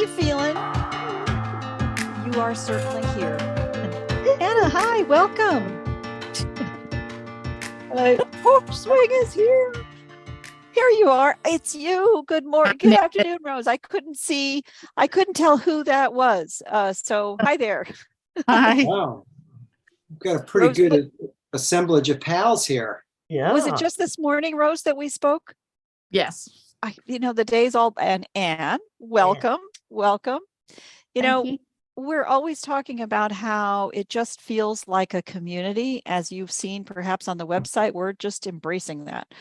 you feeling? You are certainly here. Anna, hi, welcome. Hello. Porch Swing is here. Here you are. It's you. Good morning. Good afternoon, Rose. I couldn't tell who that was. So hi there. Hi. Wow, we've got a pretty Rose, good assemblage of pals here. Yeah. was it just this morning, Rose, that we spoke? Yes. The day's all, and Anne, welcome. Thank you. We're always talking about how it just feels like a community. As you've seen perhaps on the website, we're just embracing that.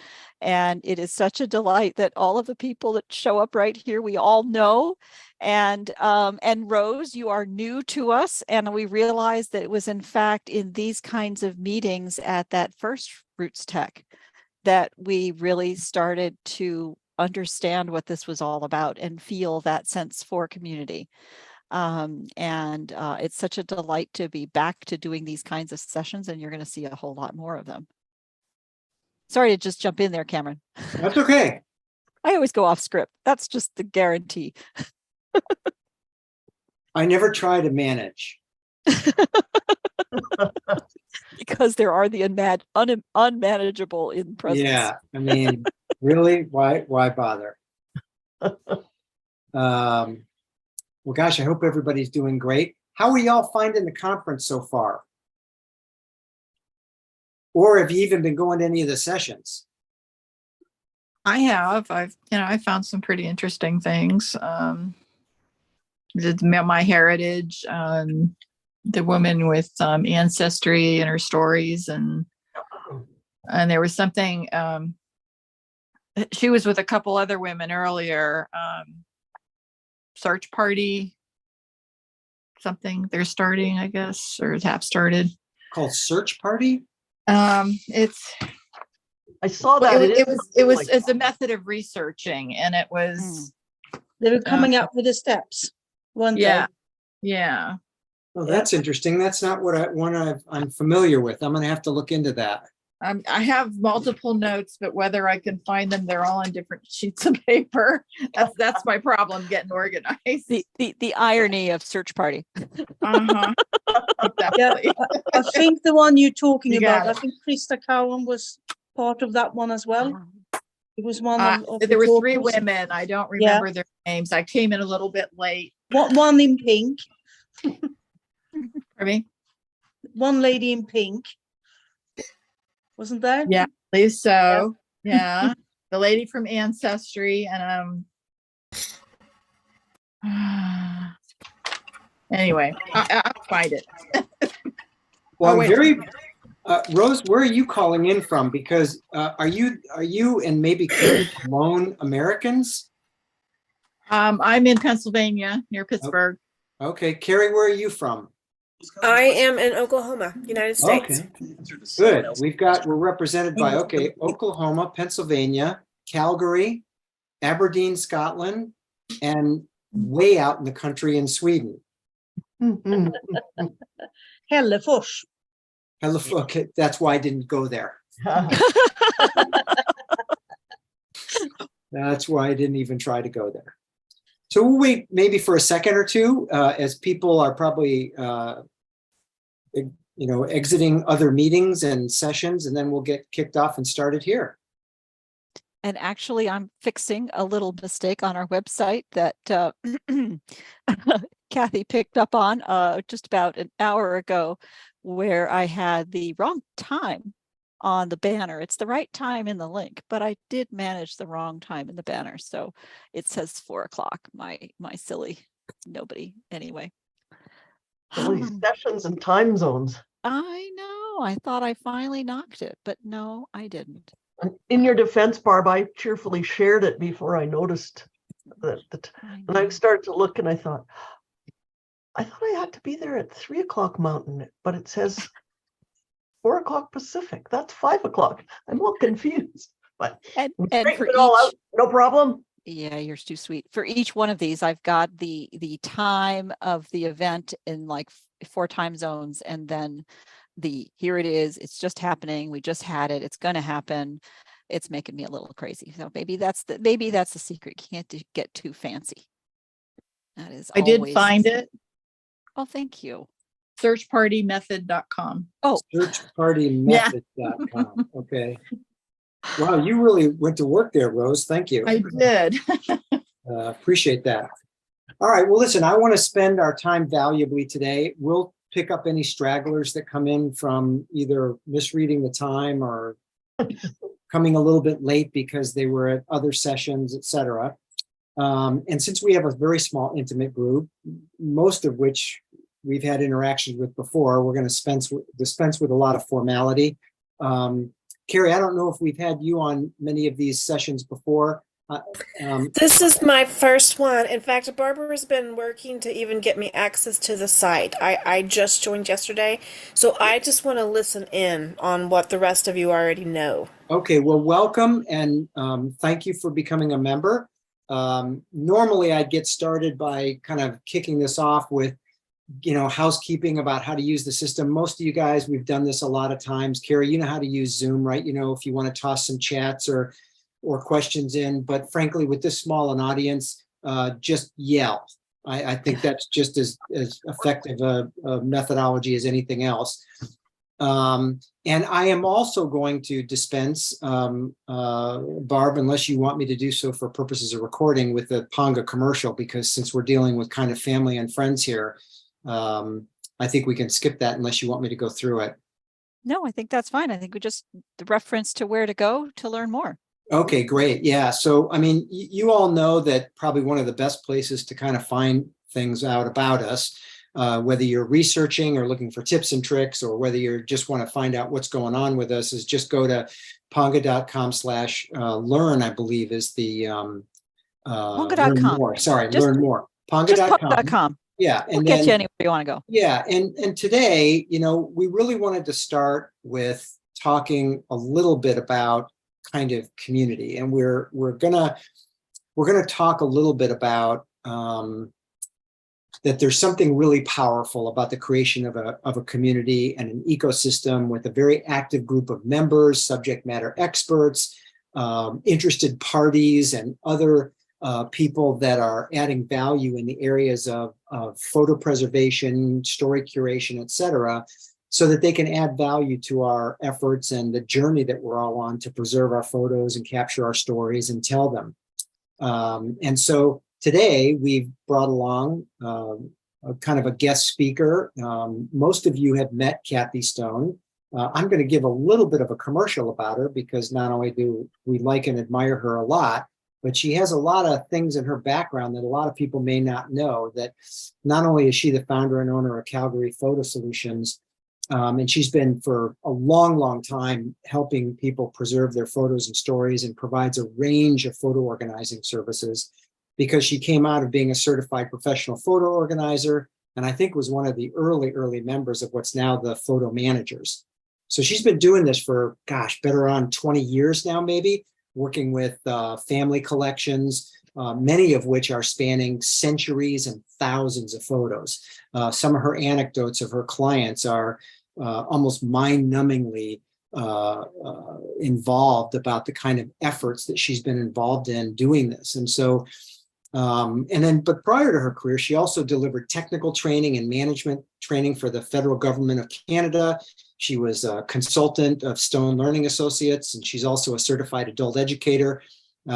And it is such a delight that all of the people that show up right here, we all know. And Rose, you are new to us. And we realized that it was in fact in these kinds of meetings at that first RootsTech that we really started to understand what this was all about and feel that sense for community. It's such a delight to be back to doing these kinds of sessions, and you're going to see a whole lot more of them. Sorry to just jump in there, Cameron. That's okay. I always go off script. That's just the guarantee. I never try to manage. Because there are the unmanageable in presence. Yeah, I mean, really, why bother? Well, gosh, I hope everybody's doing great. How are y'all finding the conference so far? Or have you even been going to any of the sessions? I have. I found some pretty interesting things. My heritage, the woman with ancestry and her stories, and there was something. She was with a couple other women earlier. Search party, something they're starting, I guess, or have started. Called Search Party? It's. I saw that. It's a method of researching, and it was. They were coming up with the steps, weren't Yeah. Yeah. Oh, that's interesting. That's not what I'm familiar with. I'm going to have to look into that. I have multiple notes, but whether I can find them, they're all on different sheets of paper. That's my problem, getting organized. The irony of Search Party. Uh-huh. Exactly. I think the one you're talking You got about, it. I think Krista Cowan was part of that one as well. It was one of There were the three talkers. women. I don't remember their names. I came in a little bit late. One in pink, Pardon me? one lady in pink. Wasn't there? Yeah, I believe so. Yeah. The lady from Ancestry, and anyway, I'll find it. Well, Oh, I'm very Rose, where are you calling in from? Because are you and maybe lone Americans? I'm in Pennsylvania, near Pittsburgh. Okay, Carrie, where are you from? I am in Oklahoma, United States. Okay, good. We're represented by, Oklahoma, Pennsylvania, Calgary, Aberdeen, Scotland, and way out in the country in Sweden. Hällefors. Okay, that's why I didn't go there. That's why I didn't even try to go there. So we'll wait maybe for a second or two as people are probably, exiting other meetings and sessions, and then we'll get kicked off and started here. And actually, I'm fixing a little mistake on our website that Kathy picked up on just about an hour ago, where I had the wrong time on the banner. It's the right time in the link, but I did manage the wrong time in the banner. So it says 4 o'clock, my silly nobody. Anyway. All these sessions and time zones. I know. I thought I finally knocked it, but no, I didn't. In your defense, Barb, I cheerfully shared it before I noticed that. And I started to look and I thought I had to be there at 3 o'clock Mountain, but it says 4 o'clock Pacific. That's 5 o'clock. I'm all confused. But And for it all each, out, no problem. yeah, you're too sweet. For each one of these, I've got the time of the event in like 4 time zones, and then here it is. It's just happening. We just had it. It's going to happen. It's making me a little crazy. So maybe that's the secret. Can't get too fancy. That is I did always- find it. Oh, thank you. Searchpartymethod.com. Oh, Searchpartymethod.com. Okay. Wow, you really went to work there, Rose. Thank you. I did. Appreciate that. All right. Well, listen, I want to spend our time valuably today. We'll pick up any stragglers that come in from either misreading the time or coming a little bit late because they were at other sessions, et cetera. And since we have a very small, intimate group, most of which we've had interactions with before, we're going to dispense with a lot of formality. Carrie, I don't know if we've had you on many of these sessions before. This is my first one. In fact, Barbara's been working to even get me access to the site. I just joined yesterday, so I just want to listen in on what the rest of you already know. Okay, well, welcome and thank you for becoming a member. Normally, I'd get started by kind of kicking this off with, housekeeping about how to use the system. Most of you guys, we've done this a lot of times. Carrie, you know how to use Zoom, right? If you want to toss some chats or questions in, but frankly, with this small an audience, just yell. I think that's just as effective a methodology as anything else. And I am also going to dispense, Barb, unless you want me to do so for purposes of recording, with the Ponga commercial, because since we're dealing with kind of family and friends here, I think we can skip that unless you want me to go through it. no, I think that's fine. I think we just the reference to where to go to learn more. Okay, great. Yeah. So, I mean, you all know that probably one of the best places to kind of find things out about us, whether you're researching or looking for tips and tricks, or whether you just want to find out what's going on with us, is just go to ponga.com/learn, I believe is the Ponga.com. learn more. Sorry, Just- learn more. Just Ponga.com. punk.com. Yeah. We'll And get then, you anywhere you want to go. yeah. And today, we really wanted to start with talking a little bit about kind of community, and we're gonna talk a little bit about that there's something really powerful about the creation of a community and an ecosystem with a very active group of members, subject matter experts, interested parties, and other people that are adding value in the areas of photo preservation, story curation, et cetera, so that they can add value to our efforts and the journey that we're all on to preserve our photos and capture our stories and tell them. And so today we've brought along a kind of a guest speaker. Most of you have met Kathy Stone. I'm going to give a little bit of a commercial about her, because not only do we like and admire her a lot, but she has a lot of things in her background that a lot of people may not know. That not only is she the founder and owner of Calgary Photo Solutions, and she's been for a long, long time helping people preserve their photos and stories, and provides a range of photo organizing services, because she came out of being a certified professional photo organizer, and I think was one of the early members of what's now the photo managers. So she's been doing this for, better on 20 years now, maybe, working with family collections, many of which are spanning centuries and thousands of photos. Some of her anecdotes of her clients are almost mind-numbingly involved about the kind of efforts that she's been involved in doing this. And so, but prior to her career, she also delivered technical training and management training for the federal government of Canada. She was a consultant of Stone Learning Associates, and she's also a certified adult educator.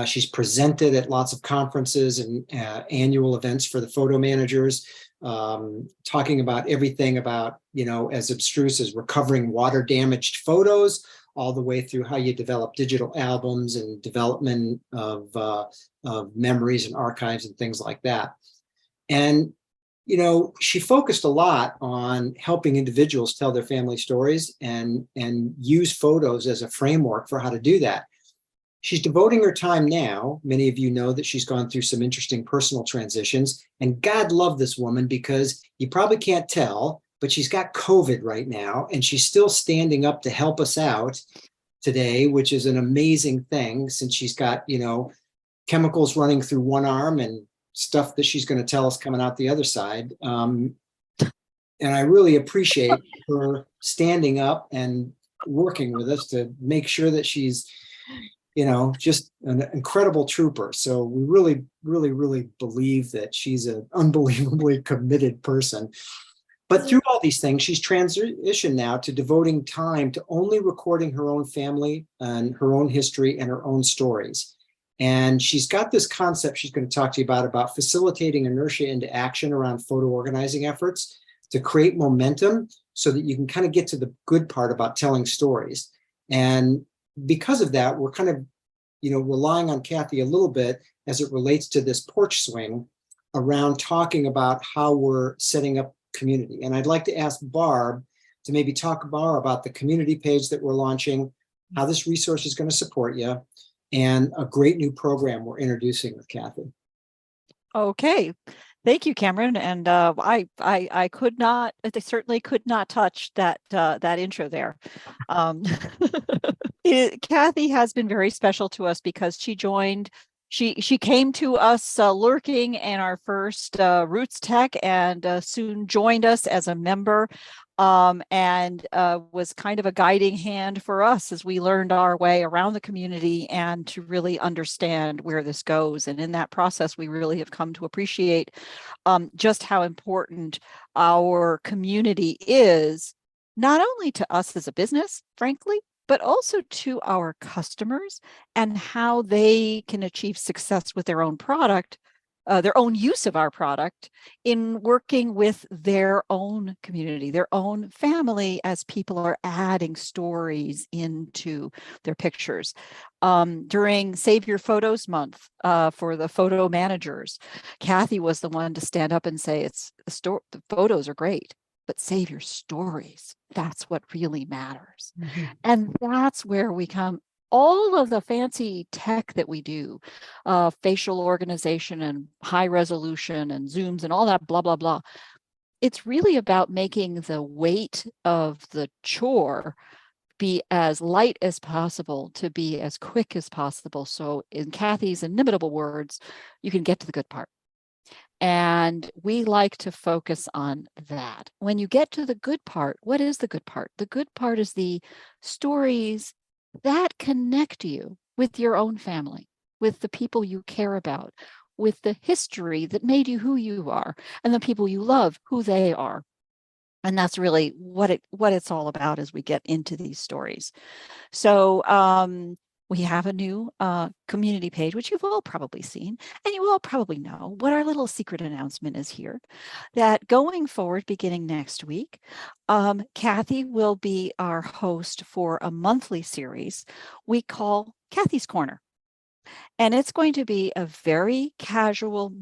She's presented at lots of conferences and annual events for the photo managers, talking about everything about, as abstruse as recovering water damaged photos, all the way through how you develop digital albums and development of memories and archives and things like that. And, she focused a lot on helping individuals tell their family stories and use photos as a framework for how to do that. She's devoting her time now. Many of you know that she's gone through some interesting personal transitions, and God love this woman, because you probably can't tell, but she's got COVID right now, and she's still standing up to help us out today, which is an amazing thing, since she's got, chemicals running through one arm and stuff that she's going to tell us coming out the other side. And I really appreciate her standing up and working with us to make sure that she's just an incredible trooper. So we really, really, really believe that she's an unbelievably committed person. But through all these things, she's transitioned now to devoting time to only recording her own family and her own history and her own stories. And she's got this concept she's going to talk to you about facilitating inertia into action around photo organizing efforts to create momentum so that you can kind of get to the good part about telling stories. And because of that, we're kind of, relying on Kathy a little bit as it relates to this porch swing around talking about how we're setting up community. And I'd like to ask Barb to maybe talk more about the community page that we're launching, how this resource is going to support you, and a great new program we're introducing with Kathy. Okay. Thank you, Cameron. And I could not, they certainly could not touch that intro there. Kathy has been very special to us because she joined. She came to us lurking in our first RootsTech and soon joined us as a member, and was kind of a guiding hand for us as we learned our way around the community and to really understand where this goes. And in that process, we really have come to appreciate just how important our community is, not only to us as a business, frankly, but also to our customers and how they can achieve success with their own product, their own use of our product in working with their own community, their own family, as people are adding stories into their pictures. During Save Your Photos Month for the photo managers, Kathy was the one to stand up and say, the photos are great, but save your stories. That's what really matters. Mm-hmm. And that's where we come. All of the fancy tech that we do, facial organization and high resolution and zooms and all that blah, blah, blah. It's really about making the weight of the chore be as light as possible to be as quick as possible. So in Kathy's inimitable words, you can get to the good part. And we like to focus on that. When you get to the good part, what is the good part? The good part is the stories that connect you with your own family, with the people you care about, with the history that made you who you are, and the people you love, who they are. And that's really what it's all about as we get into these stories. So we have a new community page, which you've all probably seen, and you all probably know what our little secret announcement is here, that going forward, beginning next week, Kathy will be our host for a monthly series we call Kathy's Corner. And it's going to be a very casual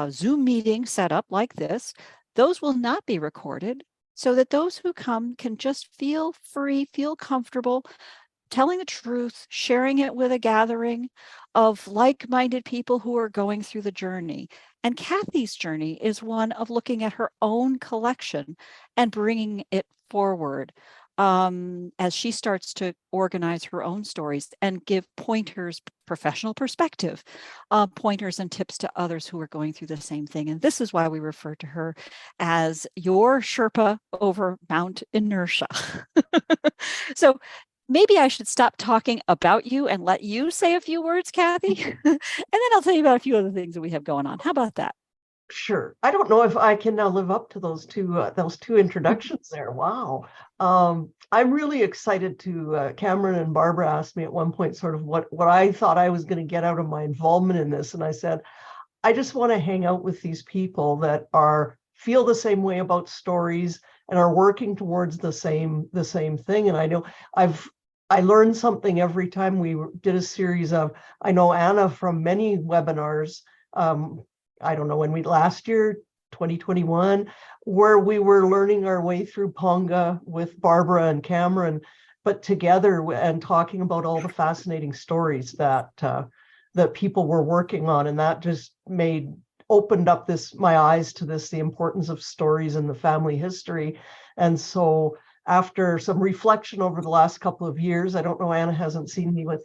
Zoom meeting set up like this. Those will not be recorded so that those who come can just feel free, feel comfortable, telling the truth, sharing it with a gathering of like-minded people who are going through the journey. And Kathy's journey is one of looking at her own collection and bringing it forward as she starts to organize her own stories and give pointers, professional perspective, pointers and tips to others who are going through the same thing. And this is why we refer to her as your Sherpa over Mount Inertia. So maybe I should stop talking about you and let you say a few words, Kathy, and then I'll tell you about a few other things that we have going on. How about that? Sure. I don't know if I can now live up to those two introductions there. Wow. I'm really excited to, Cameron and Barbara asked me at one point sort of what I thought I was going to get out of my involvement in this. And I said, I just want to hang out with these people that feel the same way about stories and are working towards the same thing. And I know I learned something every time we did a series of, I know Anna from many webinars, I don't know when last year, 2021, where we were learning our way through Ponga with Barbara and Cameron, but together and talking about all the fascinating stories that people were working on. And that just opened up my eyes to the importance of stories in the family history. And so after some reflection over the last couple of years, I don't know, Anna hasn't seen me with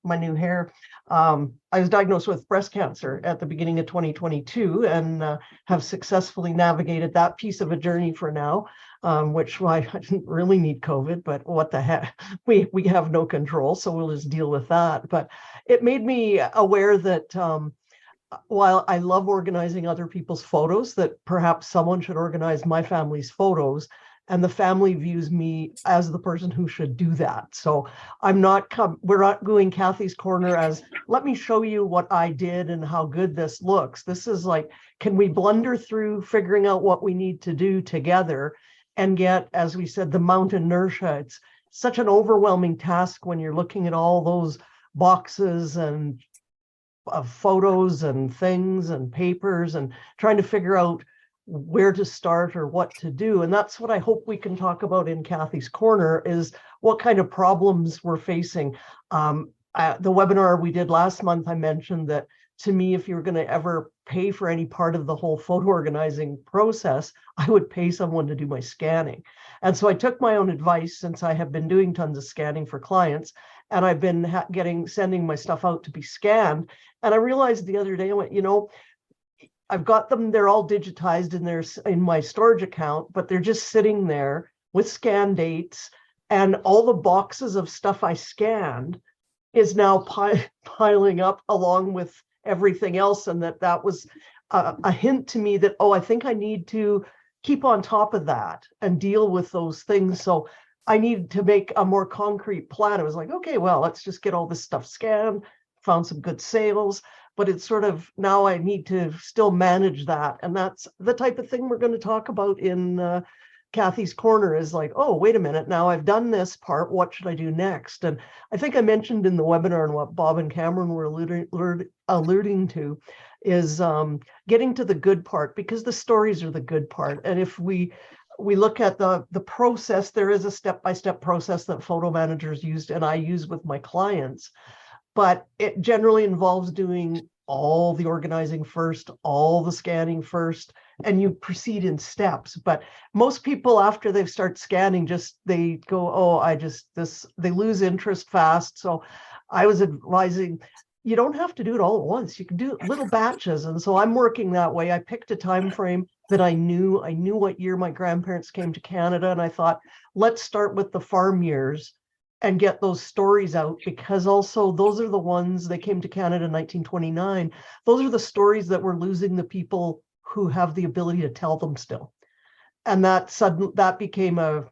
my new hair. I was diagnosed with breast cancer at the beginning of 2022 and have successfully navigated that piece of a journey for now, which I didn't really need COVID, but what the heck, we have no control, so we'll just deal with that. But it made me aware that while I love organizing other people's photos, that perhaps someone should organize my family's photos, and the family views me as the person who should do that. So we're not going Kathy's Corner as, let me show you what I did and how good this looks. This is like, can we blunder through figuring out what we need to do together and get, as we said, the mount inertia. It's such an overwhelming task when you're looking at all those boxes and of photos and things and papers and trying to figure out where to start or what to do. And that's what I hope we can talk about in Kathy's Corner, is what kind of problems we're facing. The webinar we did last month, I mentioned that to me, if you were going to ever pay for any part of the whole photo organizing process, I would pay someone to do my scanning. And so I took my own advice, since I have been doing tons of scanning for clients, and I've been sending my stuff out to be scanned. And I realized the other day, I went, I've got them, they're all digitized in my storage account, but they're just sitting there with scan dates, and all the boxes of stuff I scanned is now piling up along with everything else. And that was a hint to me that, I think I need to keep on top of that and deal with those things. So I needed to make a more concrete plan. I was like, okay, well, let's just get all this stuff scanned, found some good sales, but it's sort of, now I need to still manage that. And that's the type of thing we're going to talk about in Kathy's Corner, is like, oh, wait a minute, now I've done this part, what should I do next? And I think I mentioned in the webinar, and what Bob and Cameron were alluding to, is getting to the good part, because the stories are the good part. And if we look at the process, there is a step-by-step process that photo managers used and I use with my clients, but it generally involves doing all the organizing first, all the scanning first, and you proceed in steps. But most people, after they start scanning, they go, they lose interest fast. So I was advising, you don't have to do it all at once. You can do little batches. And so I'm working that way. I picked a time frame that I knew what year my grandparents came to Canada. And I thought, let's start with the farm years and get those stories out, because also those are the ones that came to Canada in 1929. Those are the stories that we're losing the people who have the ability to tell them still. And that became a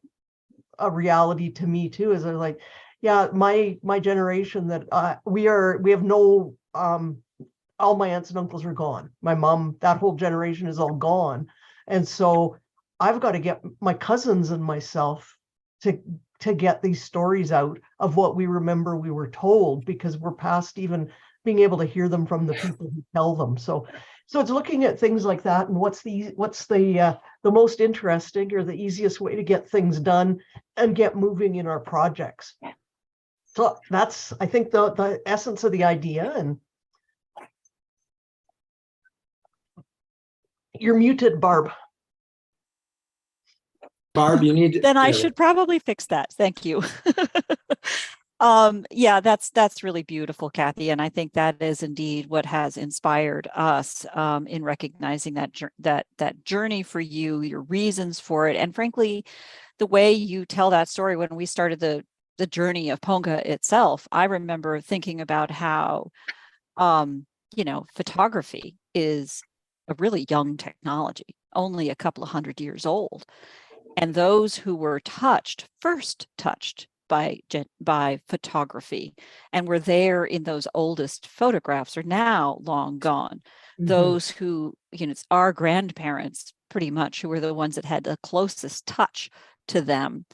reality to me too, is I was like, yeah, my generation, that we have no, all my aunts and uncles are gone. My mom, that whole generation is all gone. And so I've got to get my cousins and myself to get these stories out of what we remember we were told, because we're past even being able to hear them from the people who tell them. So it's looking at things like that, and what's the most interesting or the easiest way to get things done and get moving in our projects. So that's, I think, the essence of the idea. And you're muted, Barb. Barb, you need to. Then I should probably fix that. Thank you. Yeah, that's really beautiful, Kathy. And I think that is indeed what has inspired us in recognizing that journey for you, your reasons for it. And frankly, the way you tell that story, when we started the journey of Ponga itself, I remember thinking about how, photography is a really young technology, only a couple of 100 years old. And those who were first touched by photography and were there in those oldest photographs are now long gone. Mm-hmm. Those who, it's our grandparents pretty much who were the ones that had the closest touch to them.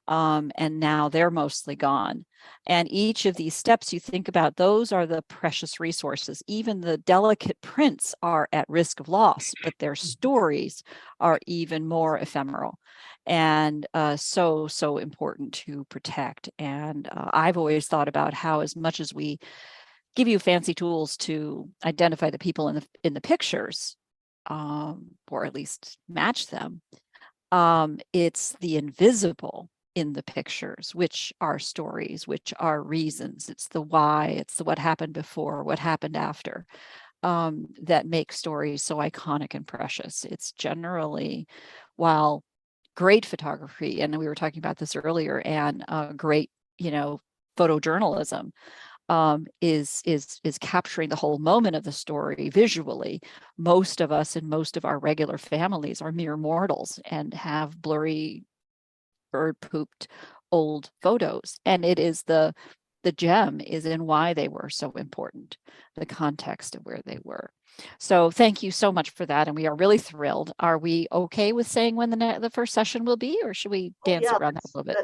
And now they're mostly gone. And each of these steps you think about, those are the precious resources. Even the delicate prints are at risk of loss, but their stories are even more ephemeral and so important to protect. And I've always thought about how, as much as we give you fancy tools to identify the people in the pictures, or at least match them, it's the invisible in the pictures, which are stories, which are reasons. It's the why, it's the what happened before, what happened after, that make stories so iconic and precious. It's generally, while great photography, and we were talking about this earlier, and great, photojournalism, is capturing the whole moment of the story visually. Most of us in most of our regular families are mere mortals and have blurry, bird pooped old photos, and it is the gem is in why they were so important, the context of where they were. So thank you so much for that, and we are really thrilled. Are we okay with saying when the first session will be, or should we dance around that a little bit?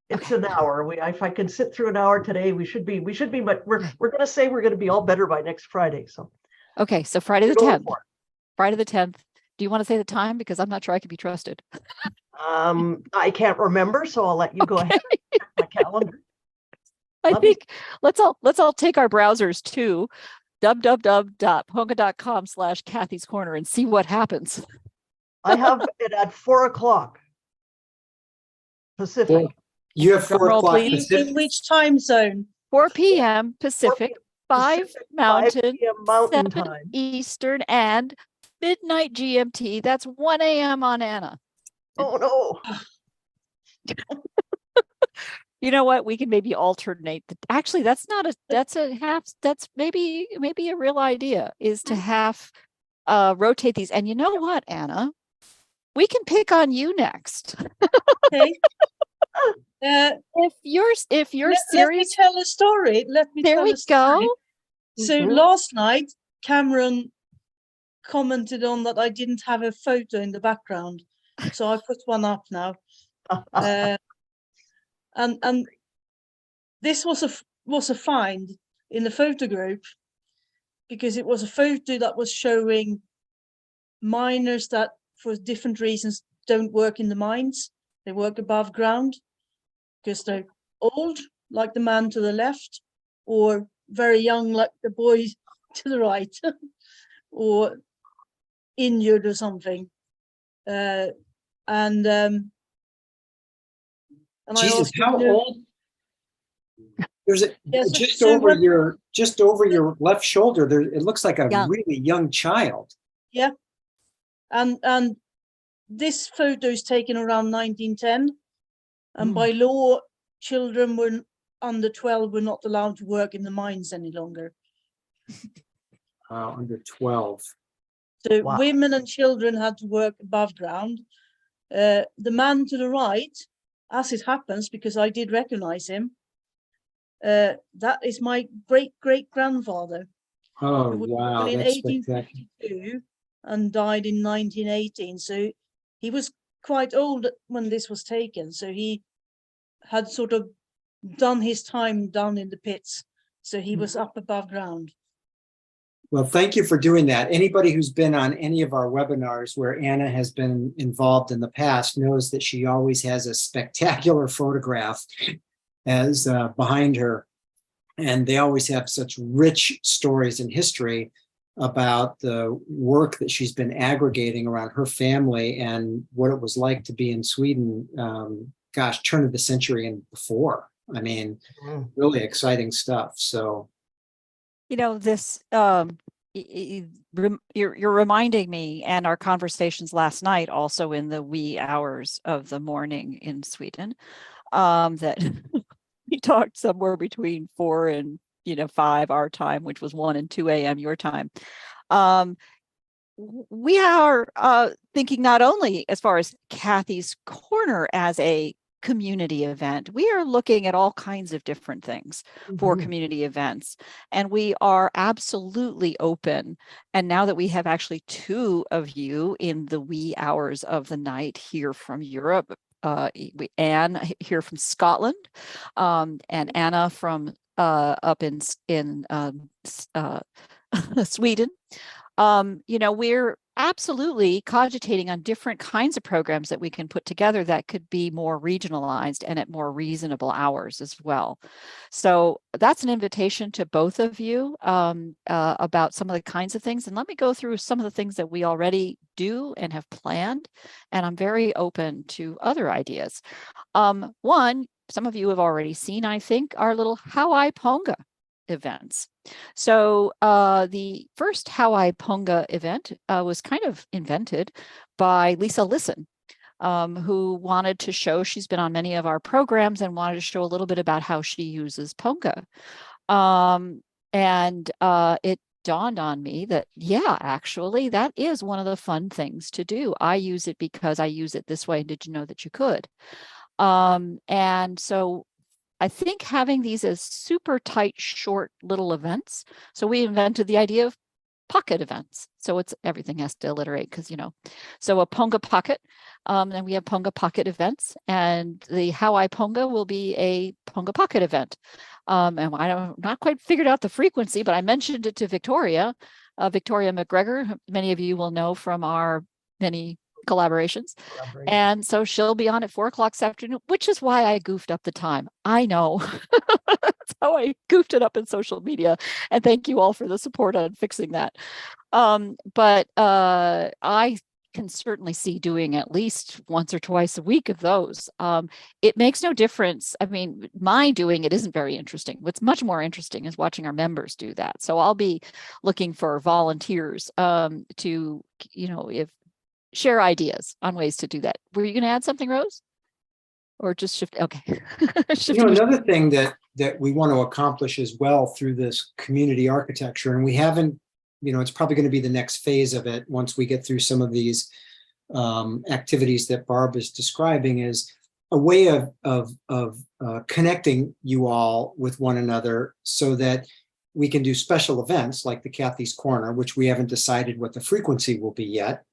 It's an hour. If I can sit through an hour today, we should be, but we're going to say we're going to be all better by next Friday. So. Okay. So Friday the 10th, Friday the 10th. Do you want to say the time? Because I'm not sure I can be trusted. I can't remember, so I'll let you go ahead and check my calendar. I think let's all take our browsers to www.ponga.com/Kathy's Corner and see what happens. I have it at 4:00 Pacific. Well, you have Drum 4 roll, o'clock please. Pacific. In which time zone? 4 p.m. Pacific, 5 Pacific, 5 Mountain, p.m. Mountain 7 time. Eastern, and midnight GMT. That's 1 a.m. on Anna. Oh no. You know what? We can maybe alternate. Actually, that's maybe a real idea, is to have rotate these. And you know what, Anna? We can pick on you next. Okay. If you're Let me serious, tell a story. there we go. So Mhm. last night, Cameron commented on that I didn't have a photo in the background, so I put one up now. And this was a find in the photo group, because it was a photo that was showing miners that for different reasons don't work in the mines. They work above ground because they're old, like the man to the left, or very young, like the boy to the right, or injured or something. And I Jesus, asked how him, old? There's Yes, just so over your left shoulder. There, it looks like a Young. really young child. Yeah, and this photo is taken around 1910, and by law, children were under 12 were not allowed to work in the mines any longer. Under 12. So Wow. women and children had to work above ground. The man to the right, as it happens, because I did recognize him, that is my great-great-grandfather. Oh, Who was wow, born in that's spectacular. 1852 and died in 1918. So he was quite old when this was taken. So he had sort of done his time down in the pits. So he was up above ground. Well, thank you for doing that. Anybody who's been on any of our webinars where Anna has been involved in the past knows that she always has a spectacular photograph as behind her. And they always have such rich stories in history about the work that she's been aggregating around her family and what it was like to be in Sweden, turn of the century and before. I mean, really exciting stuff. So, this you're reminding me, and our conversations last night, also in the wee hours of the morning in Sweden, that we talked somewhere between 4 and 5 our time, which was 1 and 2 a.m. your time. We are thinking not only as far as Kathy's Corner as a community event, we are looking at all kinds of different things for community events, and we are absolutely open. And now that we have actually 2 of you in the wee hours of the night here from Europe, Anne here from Scotland, and Anna from up in Sweden, we're absolutely absolutely cogitating on different kinds of programs that we can put together that could be more regionalized and at more reasonable hours as well. So that's an invitation to both of you about some of the kinds of things. And let me go through some of the things that we already do and have planned. And I'm very open to other ideas. One, some of you have already seen, I think, our little How I Ponga events. So the first How I Ponga event was kind of invented by Lisa Listen, who wanted to show, she's been on many of our programs and wanted to show a little bit about how she uses Ponga. And it dawned on me that, yeah, actually, that is one of the fun things to do. I use it because I use it this way. Did you know that you could? And so I think having these as super tight, short little events. So we invented the idea of pocket events. So it's everything has to alliterate because, so a Ponga pocket. Then we have Ponga pocket events, and the How I Ponga will be a Ponga pocket event. And I don't not quite figured out the frequency, but I mentioned it to Victoria, Victoria McGregor. Many of you will know from our many collaborations. And so she'll be on at 4:00 this afternoon, which is why I goofed up the time. I know. That's how I goofed it up in social media. And thank you all for the support on fixing that. But I can certainly see doing at least once or twice a week of those. It makes no difference. I mean, my doing it isn't very interesting. What's much more interesting is watching our members do that. So I'll be looking for volunteers to, if share ideas on ways to do that. Were you going to add something, Rose? Or just shift? Okay. Another thing that we want to accomplish as well through this community architecture, and we haven't, it's probably going to be the next phase of it once we get through some of these activities that Barb is describing, is a way of connecting you all with one another so that we can do special events like the Kathy's Corner, which we haven't decided what the frequency will be yet,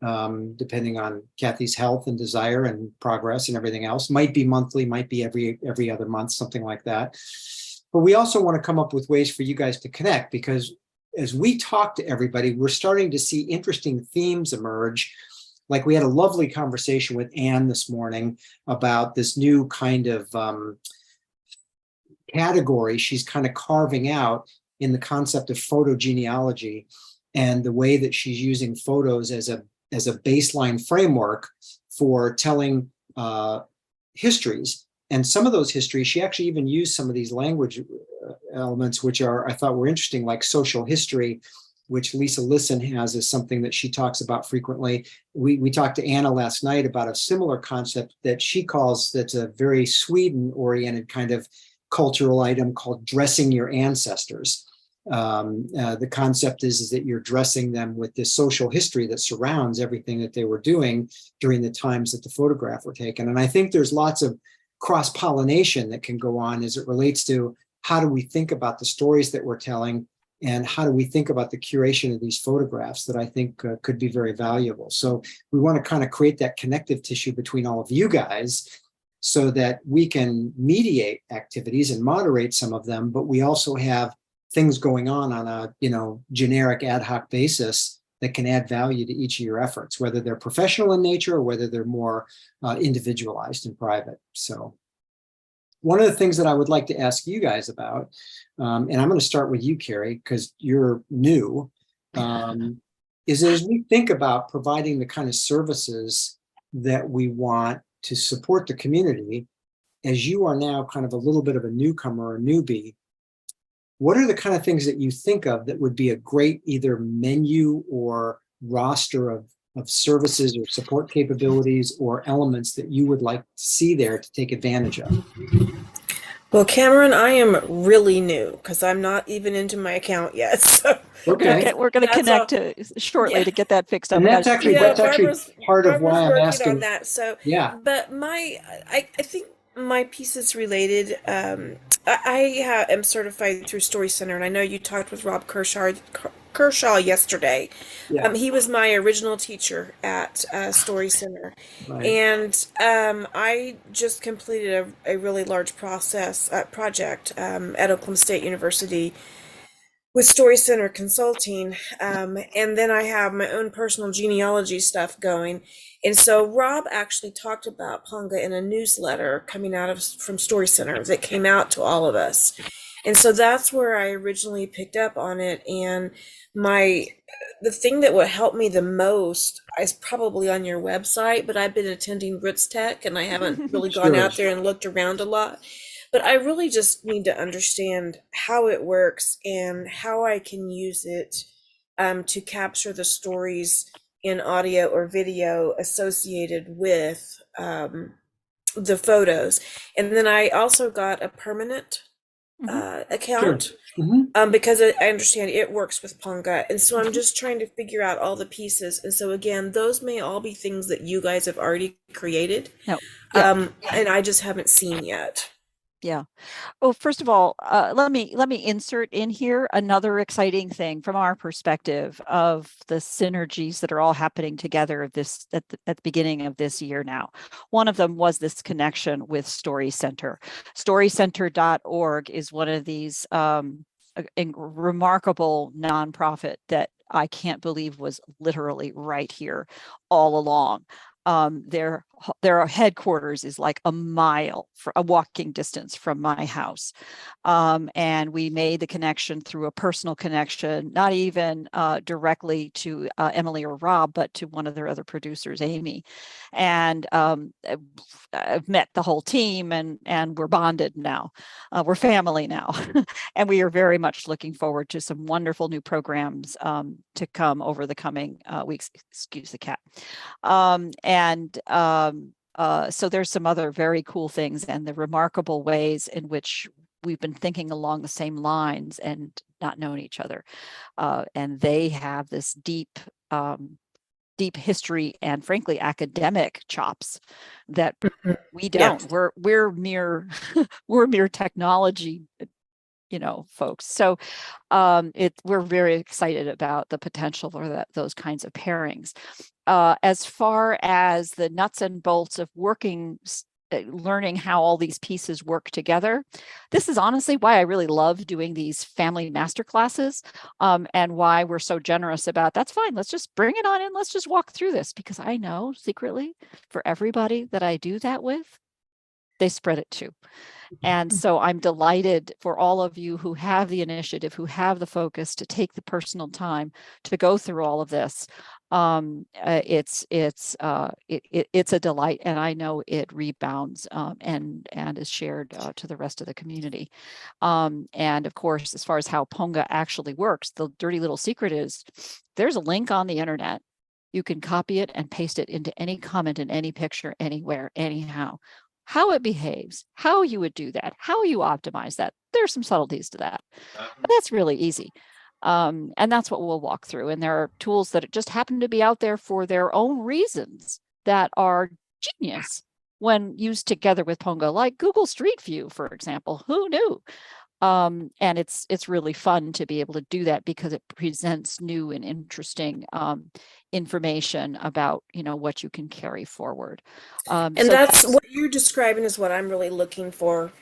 depending on Kathy's health and desire and progress and everything else. Might be monthly, might be every other month, something like that. But we also want to come up with ways for you guys to connect, because as we talk to everybody, we're starting to see interesting themes emerge. Like we had a lovely conversation with Anne this morning about this new kind of category she's kind of carving out in the concept of photogenealogy, and the way that she's using photos as a baseline framework for telling histories. And some of those histories, she actually even used some of these language elements, which I thought were interesting, like social history, which Lisa Listen has as something that she talks about frequently. We talked to Anna last night about a similar concept that she calls, that's a very Sweden-oriented kind of cultural item called dressing your ancestors. The concept is that you're dressing them with this social history that surrounds everything that they were doing during the times that the photograph were taken. And I think there's lots of cross-pollination that can go on as it relates to how do we think about the stories that we're telling, and how do we think about the curation of these photographs that I think could be very valuable. So we want to kind of create that connective tissue between all of you guys so that we can mediate activities and moderate some of them, but we also have things going on a generic ad hoc basis that can add value to each of your efforts, whether they're professional in nature or whether they're more individualized and private. So one of the things that I would like to ask you guys about, and I'm going to start with you, Carrie, because you're new, is as we think about providing the kind of services that we want to support the community, as you are now kind of a little bit of a newcomer or newbie, what are the kind of things that you think of that would be a great either menu or roster of services or support capabilities or elements that you would like to see there to take advantage of? Well, Cameron, I am really new because I'm not even into my account yet. So Okay. We're going to connect shortly to get that fixed up. And that's actually part of why I'm asking. On that. So yeah. But I think my piece is related. I am certified through Story Center, and I know you talked with Rob Kershaw yesterday. Yeah. He was my original teacher at Story Center. Right. And I just completed a really large project at Oklahoma State University with Story Center Consulting. And then I have my own personal genealogy stuff going. And so Rob actually talked about Ponga in a newsletter coming out of from Story Center that came out to all of us. And so that's where I originally picked up on it. And my the thing that would help me the most is probably on your website, but I've been attending RootsTech and I haven't really gone Sure. out there and looked around a lot. But I really just need to understand how it works and how I can use it to capture the stories in audio or video associated with the photos. And then I also got a permanent account because I understand it works with Ponga. And so I'm just trying to figure out all the pieces. And so again, those may all be things that you guys have already created. No. Yeah. And I just haven't seen yet. Yeah. Well, first of all, let me insert in here another exciting thing from our perspective of the synergies that are all happening together this at the beginning of this year now. One of them was this connection with Story Center. Storycenter.org is one of these remarkable nonprofit that I can't believe was literally right here all along. Their headquarters is like a mile for a walking distance from my house. And we made the connection through a personal connection, not even directly to Emily or Rob, but to one of their other producers, Amy. And I've met the whole team and we're bonded now. We're family now. And we are very much looking forward to some wonderful new programs to come over the coming weeks. Excuse the cat. So there's some other very cool things and the remarkable ways in which we've been thinking along the same lines and not known each other. And they have this deep history and frankly academic chops that we don't. Yeah. We're mere we're mere technology folks. So we're very excited about the potential for those kinds of pairings. As far as the nuts and bolts of learning how all these pieces work together, this is honestly why I really love doing these family master classes, and why we're so generous about that's fine. Let's just bring it on in. Let's just walk through this, because I know secretly for everybody that I do that with, they spread it too. And so I'm delighted for all of you who have the initiative, who have the focus to take the personal time to go through all of this. It's a delight, and I know it rebounds and is shared to the rest of the community. And of course, as far as how Ponga actually works, the dirty little secret is there's a link on the internet. You can copy it and paste it into any comment in any picture, anywhere, anyhow. How it behaves, how you would do that, how you optimize that. There's some subtleties to that, but that's really easy. And that's what we'll walk through. And there are tools that just happen to be out there for their own reasons that are genius when used together with Ponga, like Google Street View, for example. Who knew? And it's really fun to be able to do that because it presents new and interesting information about what you can carry forward. And that's what you're describing is what I'm really looking for.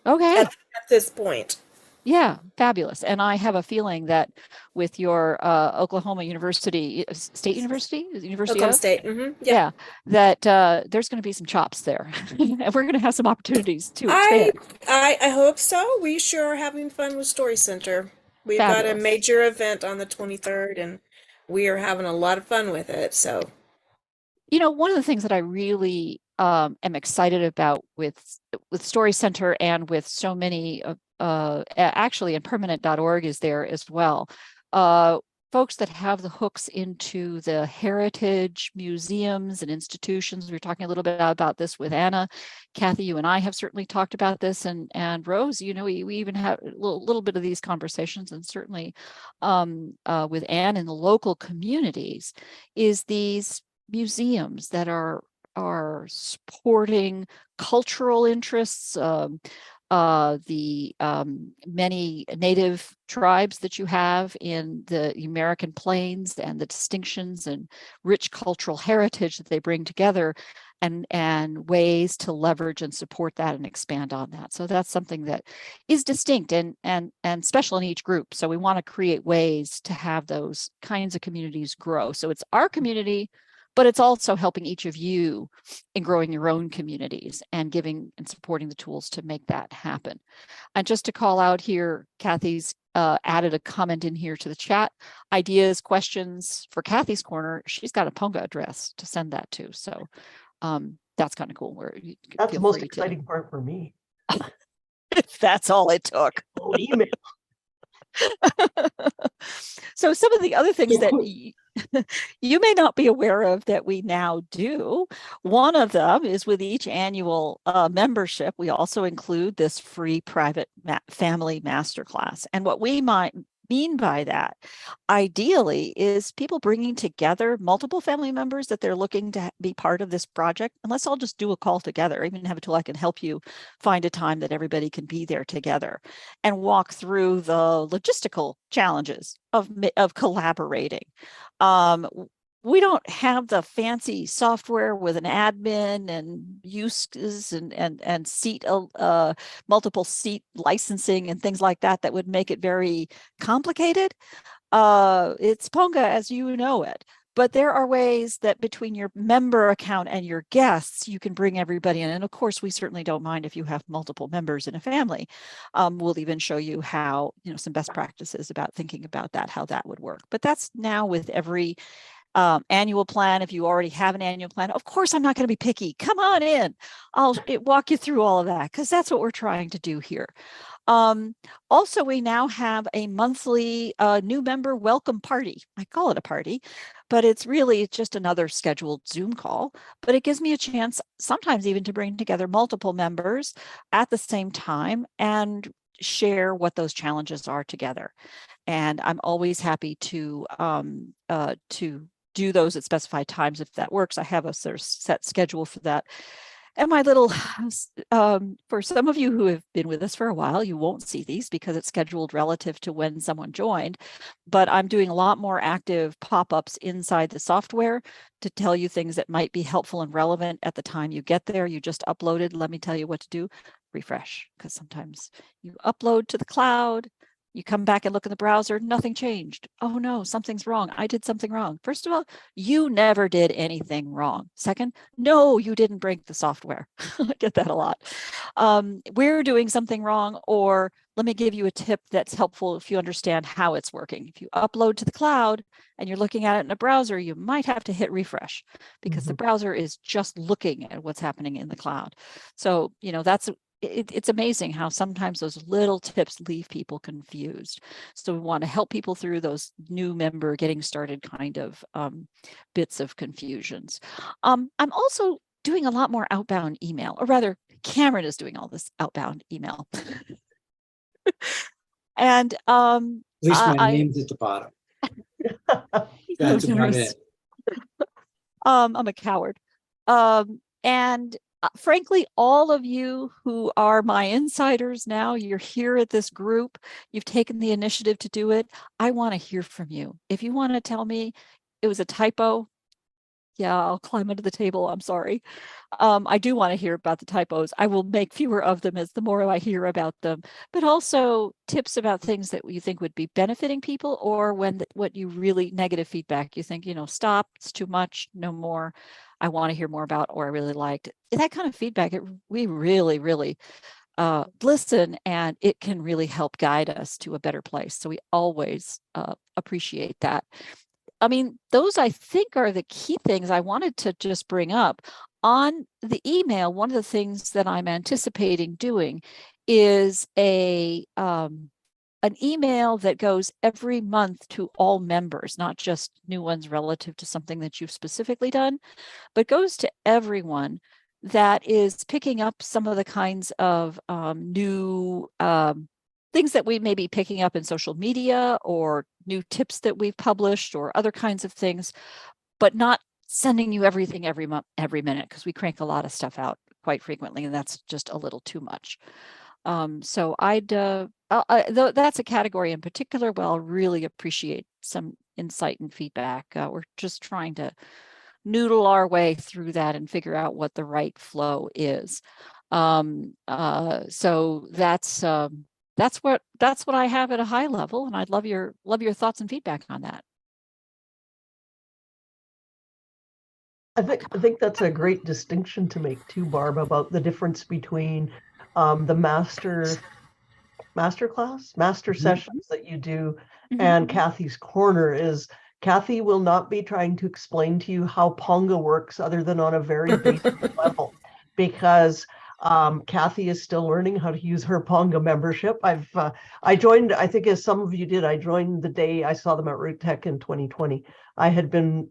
Okay. At this point. Yeah, fabulous. And I have a feeling that with your Oklahoma University, State University, Oklahoma State. Yeah, that there's going to be some chops there, and we're going to have some opportunities to expand. I hope so. We sure are having fun with Story Center. We've got a major event on the 23rd, and we are having a lot of fun with it. So, one of the things that I really am excited about with Story Center and with so many actually, and permanent.org is there as well. Folks that have the hooks into the heritage museums and institutions. We were talking a little bit about this with Anna. Kathy, you and I have certainly talked about this, and Rose, we even have a little bit of these conversations, and certainly with Anne in the local communities, is these museums that are supporting cultural interests, the many native tribes that you have in the American plains and the distinctions and rich cultural heritage that they bring together, and ways to leverage and support that and expand on that. So that's something that is distinct and special in each group. So we want to create ways to have those kinds of communities grow. So it's our community, but it's also helping each of you in growing your own communities and giving and supporting the tools to make that happen. And just to call out here, Kathy's added a comment in here to the chat. Ideas, questions for Kathy's Corner. She's got a Ponga address to send that to. So that's kind of cool. Where you That's the feel most free exciting part for me. if that's all it took. Oh, email. So some of the other things So that cool. you may not be aware of that we now do. One of them is with each annual membership, we also include this free private family masterclass. And what we might mean by that, ideally, is people bringing together multiple family members that they're looking to be part of this project. And let's all just do a call together, even have a tool I can help you find a time that everybody can be there together and walk through the logistical challenges of collaborating. We don't have the fancy software with an admin and uses and seat multiple seat licensing and things like that would make it very complicated. It's Ponga as you know it. But there are ways that between your member account and your guests, you can bring everybody in. And of course, we certainly don't mind if you have multiple members in a family. We'll even show you how, some best practices about thinking about that, how that would work. But that's now with every annual plan. If you already have an annual plan, of course, I'm not going to be picky. Come on in. I'll walk you through all of that because that's what we're trying to do here. Also, we now have a monthly new member welcome party. I call it a party, but it's really just another scheduled Zoom call. But it gives me a chance sometimes even to bring together multiple members at the same time and share what those challenges are together. And I'm always happy to do those at specified times if that works. I have a sort of set schedule for that. And my little, for some of you who have been with us for a while, you won't see these because it's scheduled relative to when someone joined, but I'm doing a lot more active pop-ups inside the software to tell you things that might be helpful and relevant at the time you get there. You just uploaded, let me tell you what to do, refresh, because sometimes you upload to the cloud, you come back and look in the browser, nothing changed. Oh no, something's wrong. I did something wrong. First of all, you never did anything wrong. Second, no, you didn't break the software. I get that a lot. We're doing something wrong, or let me give you a tip that's helpful if you understand how it's working. If you upload to the cloud and you're looking at it in a browser, you might have to hit refresh because the browser is just looking at what's happening in the cloud. So, it's amazing how sometimes those little tips leave people confused. So we want to help people through those new member getting started kind of bits of confusions. I'm also doing a lot more outbound email, or rather Cameron is doing all this outbound email. And At least my name's at the bottom. That's about it. I'm a coward. And frankly, all of you who are my insiders now, you're here at this group, you've taken the initiative to do it. I want to hear from you. If you want to tell me it was a typo, yeah, I'll climb under the table. I'm sorry. I do want to hear about the typos. I will make fewer of them as the more I hear about them, but also tips about things that you think would be benefiting people, or what you really negative feedback, you think, stop, it's too much, no more. I want to hear more about, or I really liked that kind of feedback. We really, really listen, and it can really help guide us to a better place. So we always appreciate that. I mean, those I think are the key things I wanted to just bring up. On the email, one of the things that I'm anticipating doing is an email that goes every month to all members, not just new ones relative to something that you've specifically done, but goes to everyone that is picking up some of the kinds of new things that we may be picking up in social media, or new tips that we've published, or other kinds of things, but not sending you everything every month, every minute, because we crank a lot of stuff out quite frequently, and that's just a little too much. So that's a category in particular where I'll really appreciate some insight and feedback. We're just trying to noodle our way through that and figure out what the right flow is. So that's what I have at a high level, and I'd love your thoughts and feedback on that. I think that's a great distinction to make too, Barb, about the difference between the master sessions that you do and Kathy's Corner. Is Kathy will not be trying to explain to you how Ponga works other than on a very basic level, because Kathy is still learning how to use her Ponga membership. I joined, I think as some of you did, I joined the day I saw them at RootsTech in 2020. I had been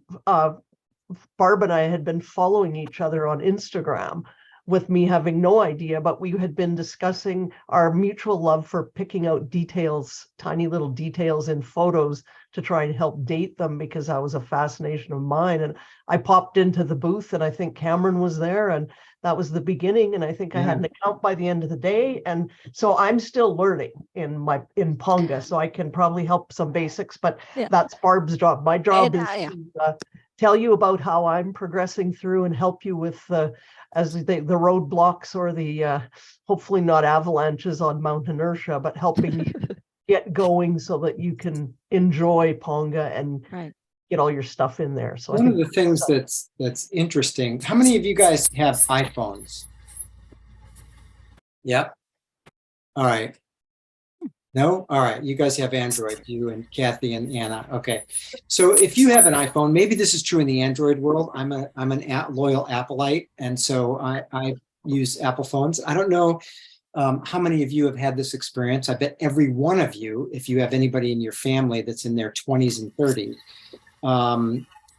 Barb and I had been following each other on Instagram with me having no idea, but we had been discussing our mutual love for picking out details, tiny little details in photos to try and help date them, because that was a fascination of mine. And I popped into the booth, and I think Cameron was there, and that was the beginning. And I think I had an account by the end of the day. And so I'm still learning in Ponga, so I can probably help some basics, but that's Barb's job. My job is to tell you about how I'm progressing through and help you with the roadblocks, or the hopefully not avalanches on Mount Inertia, but helping you get going so that you can enjoy Ponga and get all your stuff in there. So one of the things that's interesting, how many of you guys have iPhones? Yep. All right. No? All right. You guys have Android, you and Kathy and Anna. Okay. So if you have an iPhone, maybe this is true in the Android world. I'm an loyal Appleite, and so I use Apple phones. I don't know how many of you have had this experience. I bet every one of you, if you have anybody in your family that's in their 20s and 30s,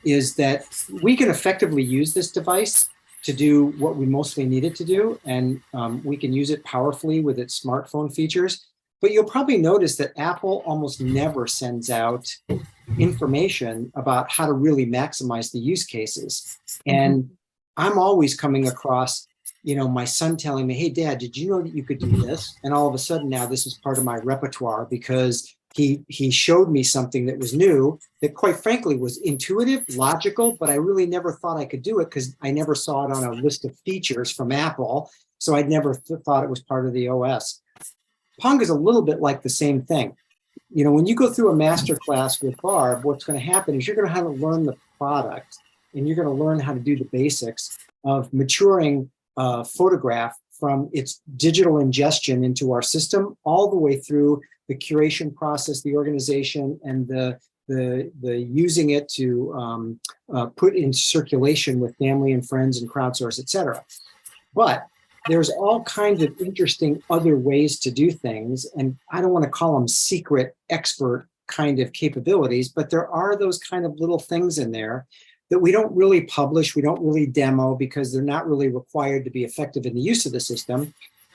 is that we can effectively use this device to do what we mostly need it to do, and we can use it powerfully with its smartphone features. But you'll probably notice that Apple almost never sends out information about how to really maximize the use cases. And I'm always coming across, my son telling me, hey, Dad, did you know that you could do this? And all of a sudden now this is part of my repertoire, because he showed me something that was new, that quite frankly was intuitive, logical, but I really never thought I could do it because I never saw it on a list of features from Apple. So I'd never thought it was part of the OS. Ponga is a little bit like the same thing. When you go through a master class with Barb, what's going to happen is you're going to have to learn the product, and you're going to learn how to do the basics of maturing a photograph from its digital ingestion into our system, all the way through the curation process, the organization, and the using it to put in circulation with family and friends and crowdsource, et cetera. But there's all kinds of interesting other ways to do things. And I don't want to call them secret expert kind of capabilities, but there are those kind of little things in there that we don't really publish, we don't really demo, because they're not really required to be effective in the use of the system.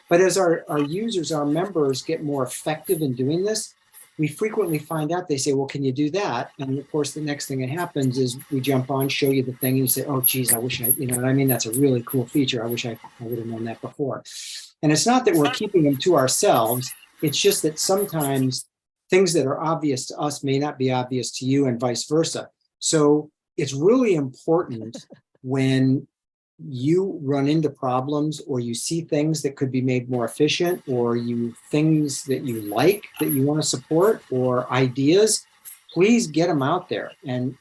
But as our users, our members get more effective in doing this, we frequently find out, they say, well, can you do that? And of course, the next thing that happens is we jump on, show you the thing, and you say, oh, geez, I wish you know what I mean? That's a really cool feature. I wish I would have known that before. And it's not that we're keeping them to ourselves. It's just that sometimes things that are obvious to us may not be obvious to you, and vice versa. So it's really important when you run into problems, or you see things that could be made more efficient, or things that you like that you want to support, or ideas, please get them out there. And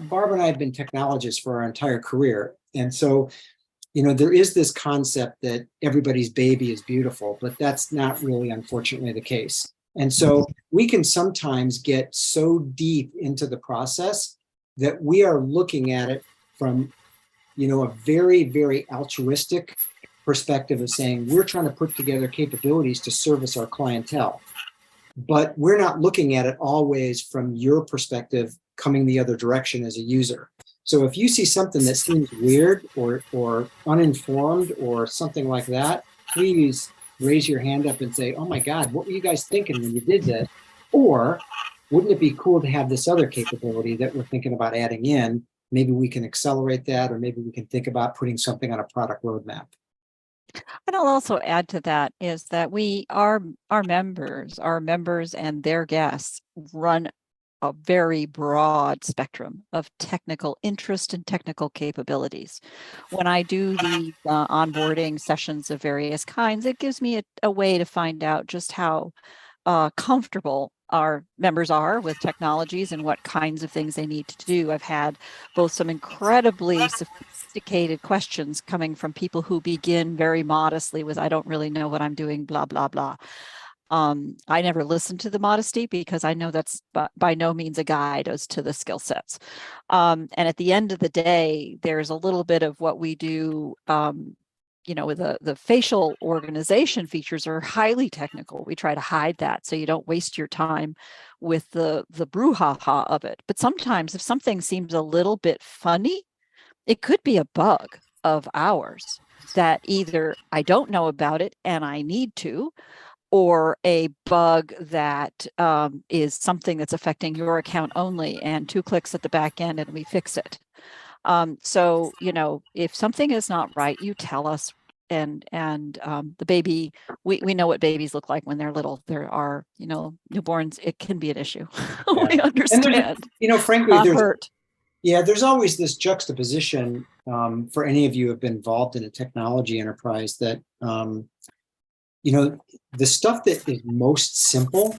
Barb and I have been technologists for our entire career. And so, there is this concept that everybody's baby is beautiful, but that's not really, unfortunately, the case. And so we can sometimes get so deep into the process that we are looking at it from, a very, very altruistic perspective of saying, we're trying to put together capabilities to service our clientele. But we're not looking at it always from your perspective, coming the other direction as a user. So if you see something that seems weird or uninformed or something like that, please raise your hand up and say, oh my God, what were you guys thinking when you did this? Or wouldn't it be cool to have this other capability that we're thinking about adding in? Maybe we can accelerate that, or maybe we can think about putting something on a product roadmap. And I'll also add to that is that our members and their guests run a very broad spectrum of technical interest and technical capabilities. When I do the onboarding sessions of various kinds, it gives me a way to find out just how comfortable our members are with technologies and what kinds of things they need to do. I've had both some incredibly sophisticated questions coming from people who begin very modestly with, I don't really know what I'm doing, blah, blah, blah. I never listen to the modesty because I know that's by no means a guide as to the skill sets. And at the end of the day, there's a little bit of what we do, with the facial organization features are highly technical. We try to hide that so you don't waste your time with the brouhaha of it. But sometimes if something seems a little bit funny, it could be a bug of ours that either I don't know about it and I need to, or a bug that is something that's affecting your account only, and 2 clicks at the back end and we fix it. So, if something is not right, you tell us. And the baby, we know what babies look like when they're little. There are, newborns, it can be an issue. We understand. Frankly, Not hurt. there's always this juxtaposition for any of you who have been involved in a technology enterprise that, the stuff that is most simple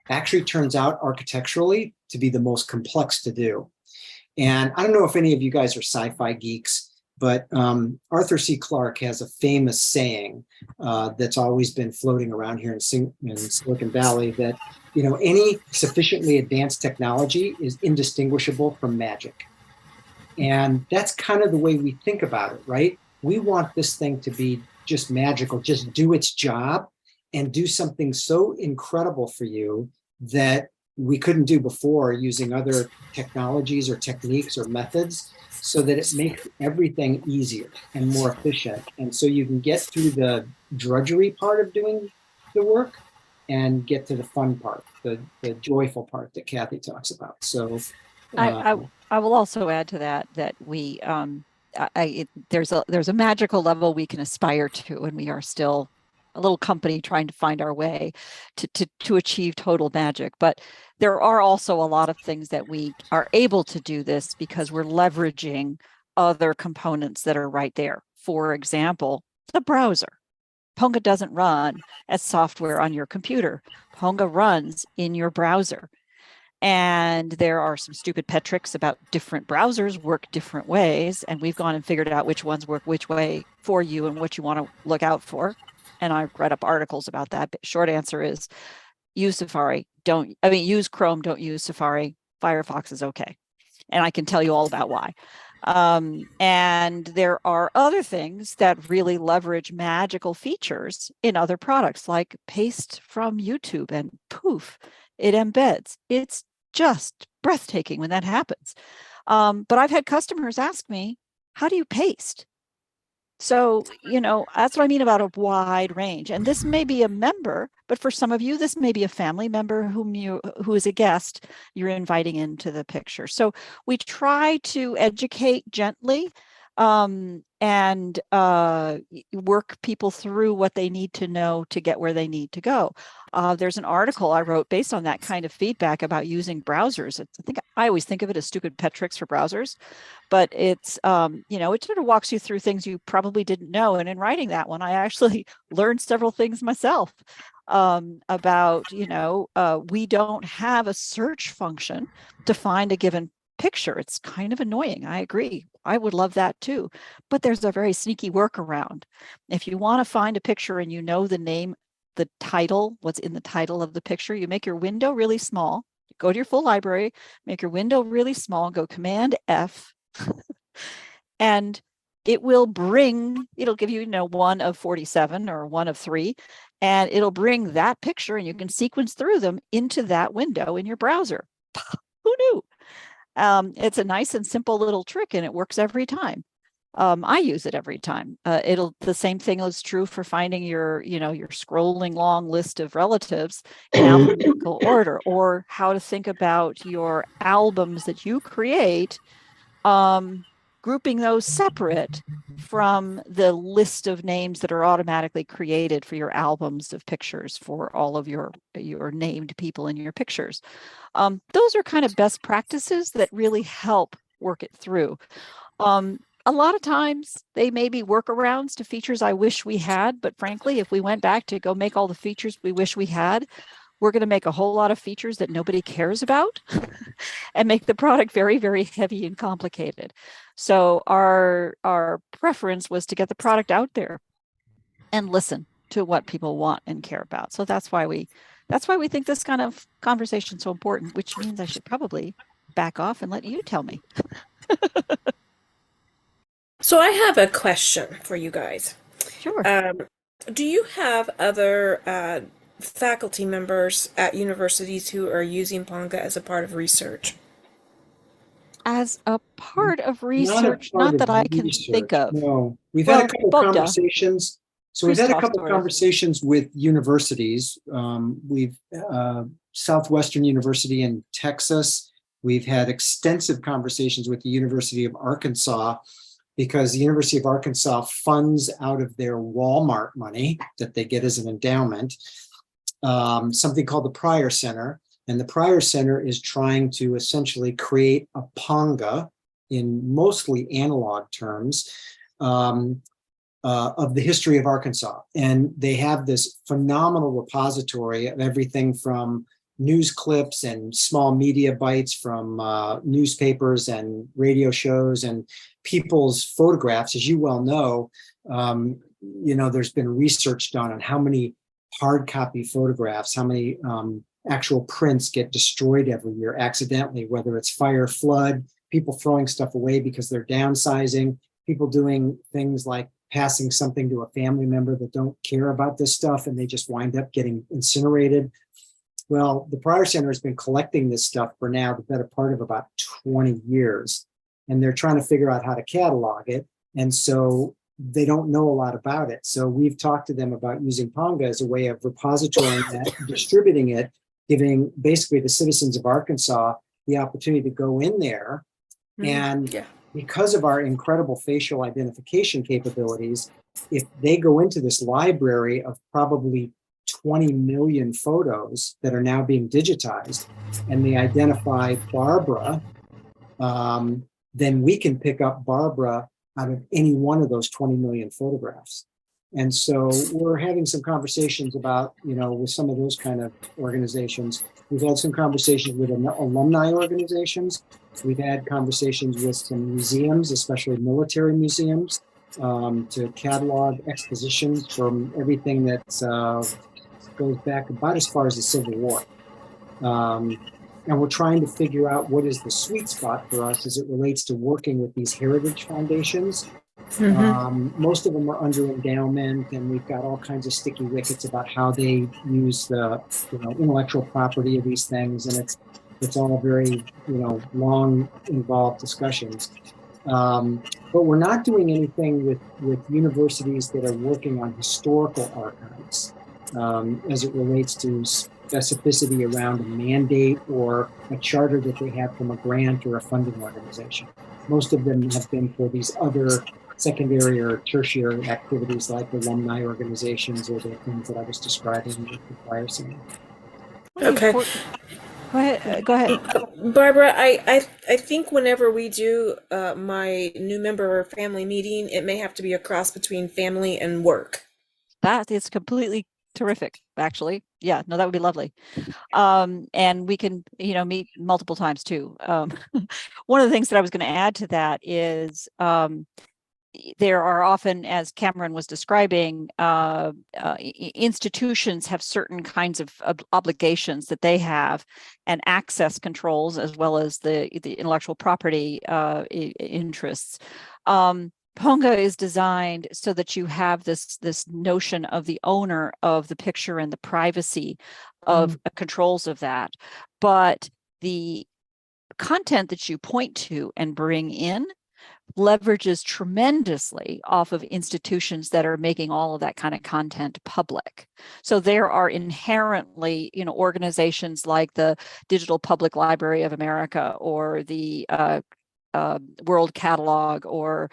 actually turns out architecturally to be the most complex to do. And I don't know if any of you guys are sci-fi geeks, but Arthur C. Clarke has a famous saying that's always been floating around here in Silicon Valley that, any sufficiently advanced technology is indistinguishable from magic. And that's kind of the way we think about it, right? We want this thing to be just magical, just do its job and do something so incredible for you that we couldn't do before using other technologies or techniques or methods, so that it makes everything easier and more efficient. And so you can get through the drudgery part of doing the work and get to the fun part, the joyful part that Kathy talks about. So I will also add to that we there's a magical level we can aspire to, and we are still a little company trying to find our way to achieve total magic. But there are also a lot of things that we are able to do this because we're leveraging other components that are right there. For example, the browser. Ponga doesn't run as software on your computer. Ponga runs in your browser. And there are some stupid pet tricks about different browsers work different ways. And we've gone and figured out which ones work which way for you and what you want to look out for. And I've read up articles about that. But short answer is use Safari. Use Chrome, don't use Safari. Firefox is okay. And I can tell you all about why. And there are other things that really leverage magical features in other products, like paste from YouTube, and poof, it embeds. It's just breathtaking when that happens. But I've had customers ask me, how do you paste? So, that's what I mean about a wide range. And this may be a member, but for some of you, this may be a family member who is a guest you're inviting into the picture. So we try to educate gently and work people through what they need to know to get where they need to go. There's an article I wrote based on that kind of feedback about using browsers. I always think of it as stupid pet tricks for browsers, but it's, it sort of walks you through things you probably didn't know. And in writing that one, I actually learned several things myself about, we don't have a search function to find a given picture. It's kind of annoying. I agree. I would love that too. But there's a very sneaky workaround. If you want to find a picture and you know the name, the title, what's in the title of the picture, you make your window really small, go to your full library, make your window really small, go Command F, and it'll give you, 1 of 47 or 1 of 3, and it'll bring that picture, and you can sequence through them into that window in your browser. Who knew? It's a nice and simple little trick, and it works every time. I use it every time. The same thing is true for finding your scrolling long list of relatives in alphabetical order, or how to think about your albums that you create grouping those separate from the list of names that are automatically created for your albums of pictures for all of your named people in your pictures. Those are kind of best practices that really help work it through. A lot of times they may be workarounds to features I wish we had, but frankly, if we went back to go make all the features we wish we had, we're going to make a whole lot of features that nobody cares about and make the product very, very heavy and complicated. So our preference was to get the product out there and listen to what people want and care about. So that's why we think this kind of conversation is so important, which means I should probably back off and let you tell me. So I have a question for you guys. Sure. Do you have other faculty members at universities who are using Ponga as a part of research? As a part of Not a research, part not of that I can research, think of. No, we've Well, had a couple Bogda. conversations. So we've had a Christoph couple sort of. conversations with universities. We've Southwestern University in Texas. We've had extensive conversations with the University of Arkansas, because the University of Arkansas funds out of their Walmart money that they get as an endowment, something called the Pryor Center. And the Pryor Center is trying to essentially create a Ponga, in mostly analog terms, of the history of Arkansas. And they have this phenomenal repository of everything from news clips and small media bites from newspapers and radio shows and people's photographs. As you well know, there's been research done on how many hard copy photographs, how many actual prints get destroyed every year accidentally, whether it's fire, flood, people throwing stuff away because they're downsizing, people doing things like passing something to a family member that don't care about this stuff and they just wind up getting incinerated. Well, the Pryor Center has been collecting this stuff for now the better part of about 20 years, and they're trying to figure out how to catalog it. And so they don't know a lot about it. So we've talked to them about using Ponga as a way of repositorying that, distributing it, giving basically the citizens of Arkansas the opportunity to go in there. And because of our incredible facial identification capabilities, if they go into this library of probably 20 million photos that are now being digitized, and they identify Barbara, then we can pick up Barbara out of any one of those 20 million photographs. And so we're having some conversations about, with some of those kind of organizations. We've had some conversations with alumni organizations. We've had conversations with some museums, especially military museums, to catalog expositions from everything that goes back about as far as the Civil War. And we're trying to figure out what is the sweet spot for us as it relates to working with these heritage foundations. Most of them are under endowment, and we've got all kinds of sticky wickets about how they use the intellectual property of these things, and it's all very long, involved discussions. But we're not doing anything with universities that are working on historical archives as it relates to specificity around a mandate or a charter that they have from a grant or a funding organization. Most of them have been for these other secondary or tertiary activities like alumni organizations or the things that I was describing with the Pryor Center. Okay. Go ahead. Barbara, I think whenever we do my new member family meeting, it may have to be a cross between family and work. That is completely terrific, actually. Yeah, no, that would be lovely. And we can, meet multiple times too. One of the things that I was going to add to that is there are often, as Cameron was describing, institutions have certain kinds of obligations that they have and access controls as well as the intellectual property interests. Ponga is designed so that you have this notion of the owner of the picture and the privacy of controls of that. But the content that you point to and bring in leverages tremendously off of institutions that are making all of that kind of content public. So there are inherently, organizations like the Digital Public Library of America or the World Catalog, or,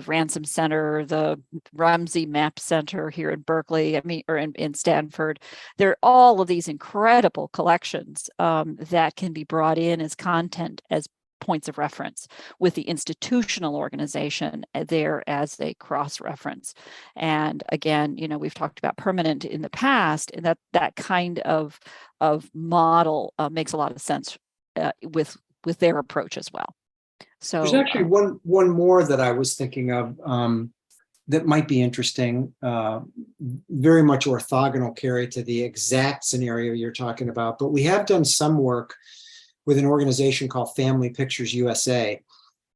Ransom Center, the Rumsey Map Center here in Berkeley, or in Stanford. There are all of these incredible collections that can be brought in as content, as points of reference, with the institutional organization there as a cross-reference. And again, we've talked about permanent in the past, and that kind of model makes a lot of sense with their approach as well. So there's actually one more that I was thinking of that might be interesting, very much orthogonal, Carrie, to the exact scenario you're talking about. But we have done some work with an organization called Family Pictures USA,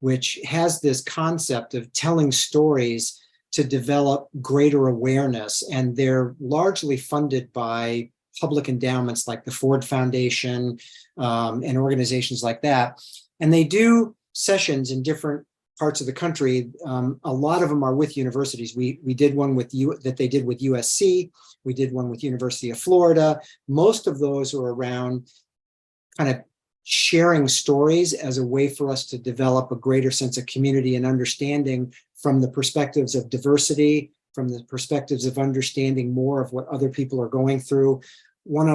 which has this concept of telling stories to develop greater awareness. And they're largely funded by public endowments like the Ford Foundation and organizations like that. And they do sessions in different parts of the country. A lot of them are with universities. We did one that they did with USC. We did one with University of Florida. Most of those are around kind of sharing stories as a way for us to develop a greater sense of community and understanding from the perspectives of diversity, from the perspectives of understanding more of what other people are going through. There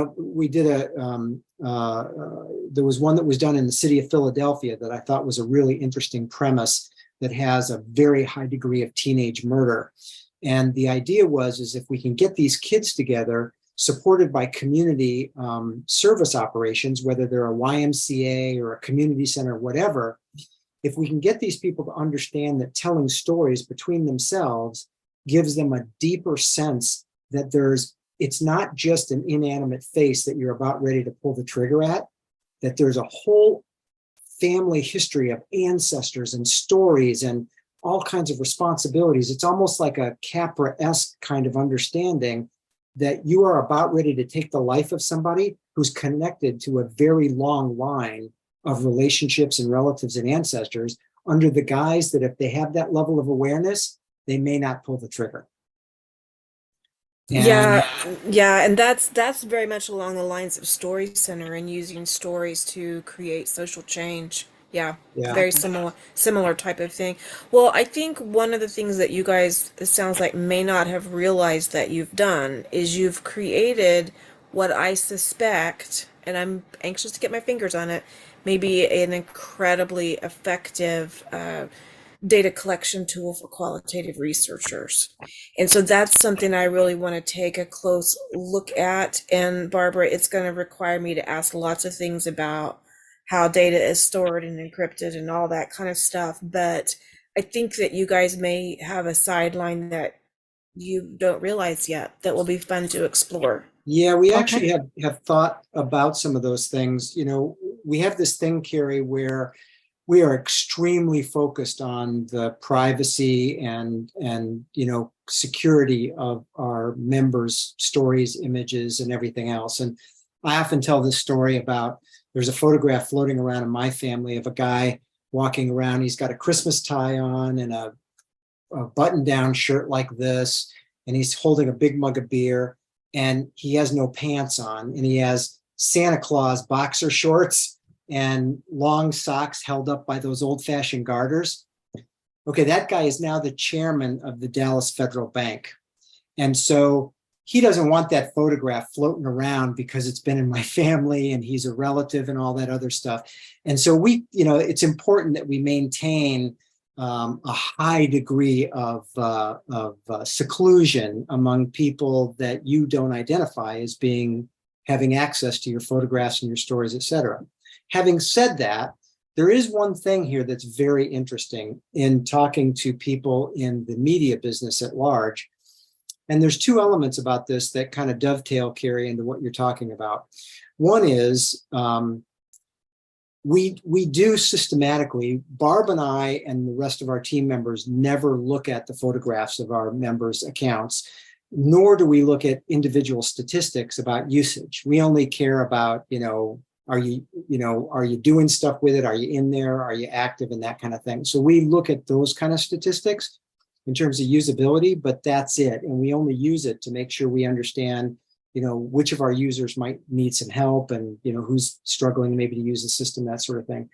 was one that was done in the city of Philadelphia that I thought was a really interesting premise that has a very high degree of teenage murder. And the idea is if we can get these kids together, supported by community service operations, whether they're a YMCA or a community center, whatever, if we can get these people to understand that telling stories between themselves gives them a deeper sense that it's not just an inanimate face that you're about ready to pull the trigger at, that there's a whole family history of ancestors and stories and all kinds of responsibilities. It's almost like a Capra-esque kind of understanding that you are about ready to take the life of somebody who's connected to a very long line of relationships and relatives and ancestors, under the guise that if they have that level of awareness, they may not pull the trigger. Yeah, and that's very much along the lines of Story Center and using stories to create social change. Yeah, very similar type of thing. Well, I think one of the things that you guys, it sounds like, may not have realized that you've done is you've created what I suspect, and I'm anxious to get my fingers on it, maybe an incredibly effective data collection tool for qualitative researchers. And so that's something I really want to take a close look at. And Barbara, it's going to require me to ask lots of things about how data is stored and encrypted and all that kind of stuff. But I think that you guys may have a sideline that you don't realize yet that will be fun to explore. Yeah, we actually have thought about some of those things. We have this thing, Carrie, where we are extremely focused on the privacy and security of our members' stories, images, and everything else. And I often tell this story about, there's a photograph floating around in my family of a guy walking around. He's got a Christmas tie on and a button-down shirt like this, and he's holding a big mug of beer, and he has no pants on, and he has Santa Claus boxer shorts and long socks held up by those old-fashioned garters. Okay, that guy is now the chairman of the Dallas Federal Bank. And so he doesn't want that photograph floating around because it's been in my family and he's a relative and all that other stuff. And so it's important that we maintain a high degree of seclusion among people that you don't identify as having access to your photographs and your stories, et cetera. Having said that, there is one thing here that's very interesting in talking to people in the media business at large. And there's two elements about this that kind of dovetail, Carrie, into what you're talking about. One is we do systematically, Barb and I and the rest of our team members never look at the photographs of our members' accounts, nor do we look at individual statistics about usage. We only care about, are you doing stuff with it? Are you in there? Are you active, and that kind of thing? So we look at those kind of statistics in terms of usability, but that's it. And we only use it to make sure we understand, which of our users might need some help and, who's struggling maybe to use the system, that sort of thing.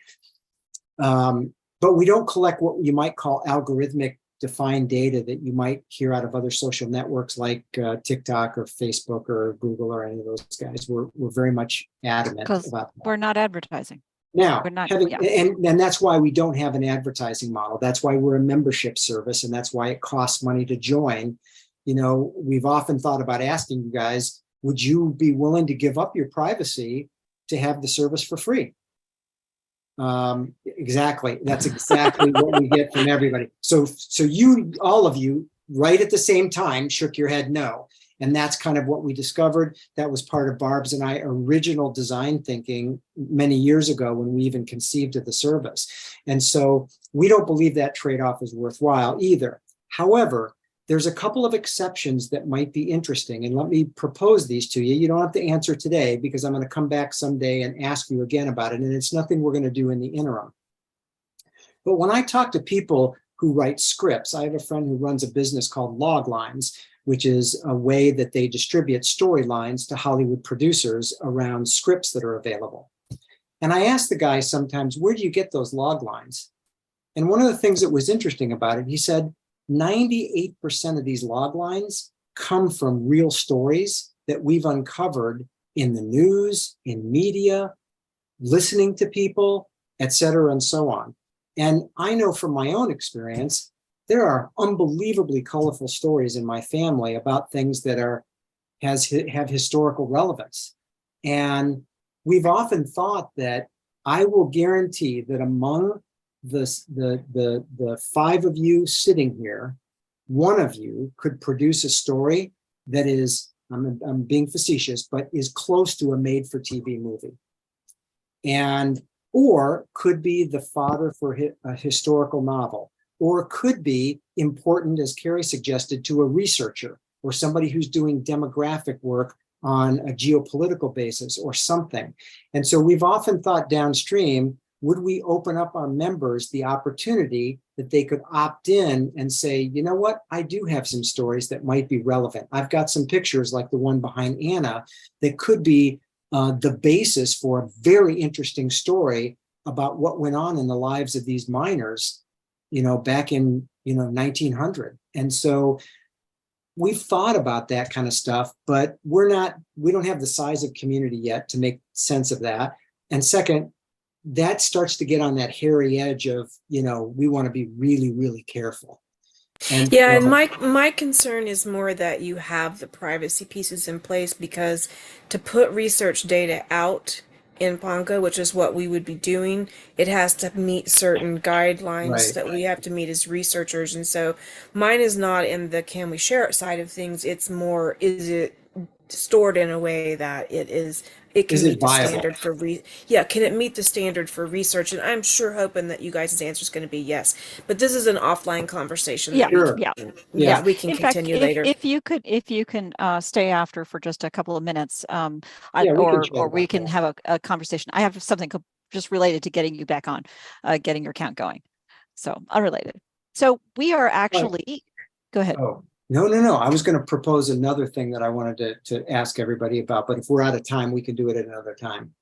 but we don't collect what you might call algorithmic defined data that you might hear out of other social networks like TikTok or Facebook or Google or any of those guys. We're very much adamant Because about that. we're not advertising. Now, We're not, having, yeah. and that's why we don't have an advertising model. That's why we're a membership service, and that's why it costs money to join. You know, we've often thought about asking you guys, would you be willing to give up your privacy to have the service for free? Exactly. That's exactly what we get from everybody. So you, all of you, right at the same time, shook your head no. And that's kind of what we discovered. That was part of Barb's and I original design thinking many years ago when we even conceived of the service. And so we don't believe that trade-off is worthwhile either. However, there's a couple of exceptions that might be interesting. And let me propose these to you. You don't have to answer today because I'm going to come back someday and ask you again about it. And it's nothing we're going to do in the interim. But when I talk to people who write scripts, I have a friend who runs a business called Loglines, which is a way that they distribute storylines to Hollywood producers around scripts that are available. And I ask the guy sometimes, where do you get those log lines? And one of the things that was interesting about it, he said, 98% of these log lines come from real stories that we've uncovered in the news, in media, listening to people, et cetera, and so on. And I know from my own experience, there are unbelievably colorful stories in my family about things that have historical relevance. And we've often thought that I will guarantee that among the five of you sitting here, one of you could produce a story that is, I'm being facetious, but is close to a made-for-TV movie. And, or could be the fodder for a historical novel, or could be important, as Carrie suggested, to a researcher or somebody who's doing demographic work on a geopolitical basis or something. And so we've often thought downstream, would we open up our members the opportunity that they could opt in and say, you know what, I do have some stories that might be relevant. I've got some pictures like the one behind Anna that could be the basis for a very interesting story about what went on in the lives of these miners, you know, back in, 1900. And so we've thought about that kind of stuff, but we don't have the size of community yet to make sense of that. And second, that starts to get on that hairy edge of, we want to be really, really careful. And yeah, and my concern is more that you have the privacy pieces in place, because to put research data out in Ponga, which is what we would be doing, it has to meet certain guidelines Right. that we have to meet as researchers. And so mine is not in the can we share it side of things. It's more, is it stored in a way that it can meet the standard for can it meet the standard for research? And I'm sure hoping that you guys' answer is going to be yes. But this is an offline conversation. Yeah, Sure. yeah. We can In fact, continue later. if you can stay after for just a couple of minutes, Yeah, we can or chat we about can that. have a conversation. I have something just related to getting you back on, getting your count going. So unrelated. So we are actually, go ahead. Oh, no. I was going to propose another thing that I wanted to ask everybody about, but if we're out of time, we can do it at another time.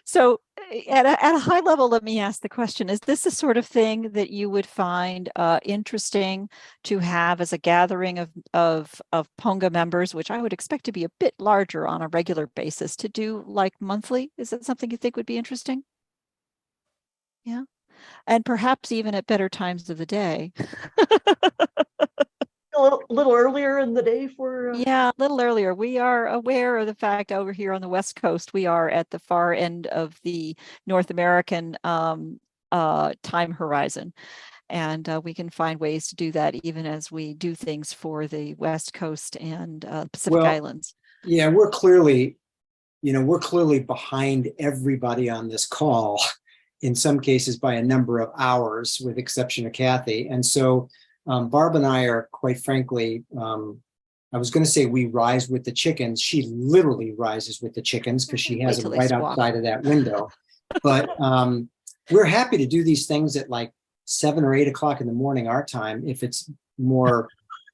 So at a high level, let me ask the question, is this the sort of thing that you would find interesting to have as a gathering of Ponga members, which I would expect to be a bit larger on a regular basis, to do like monthly? Is that something you think would be interesting? Yeah. And perhaps even at better times of the day. A little earlier in the day for Yeah, a little earlier. We are aware of the fact over here on the West Coast, we are at the far end of the North American time horizon. And we can find ways to do that even as we do things for the West Coast and Pacific Islands. Yeah, we're clearly behind everybody on this call, in some cases by a number of hours, with exception of Kathy. And so Barb and I are, quite frankly, I was going to say we rise with the chickens. She literally rises with the chickens because she has them right outside of that window. But we're happy to do these things at like 7 or 8 o'clock in the morning our time, if it's more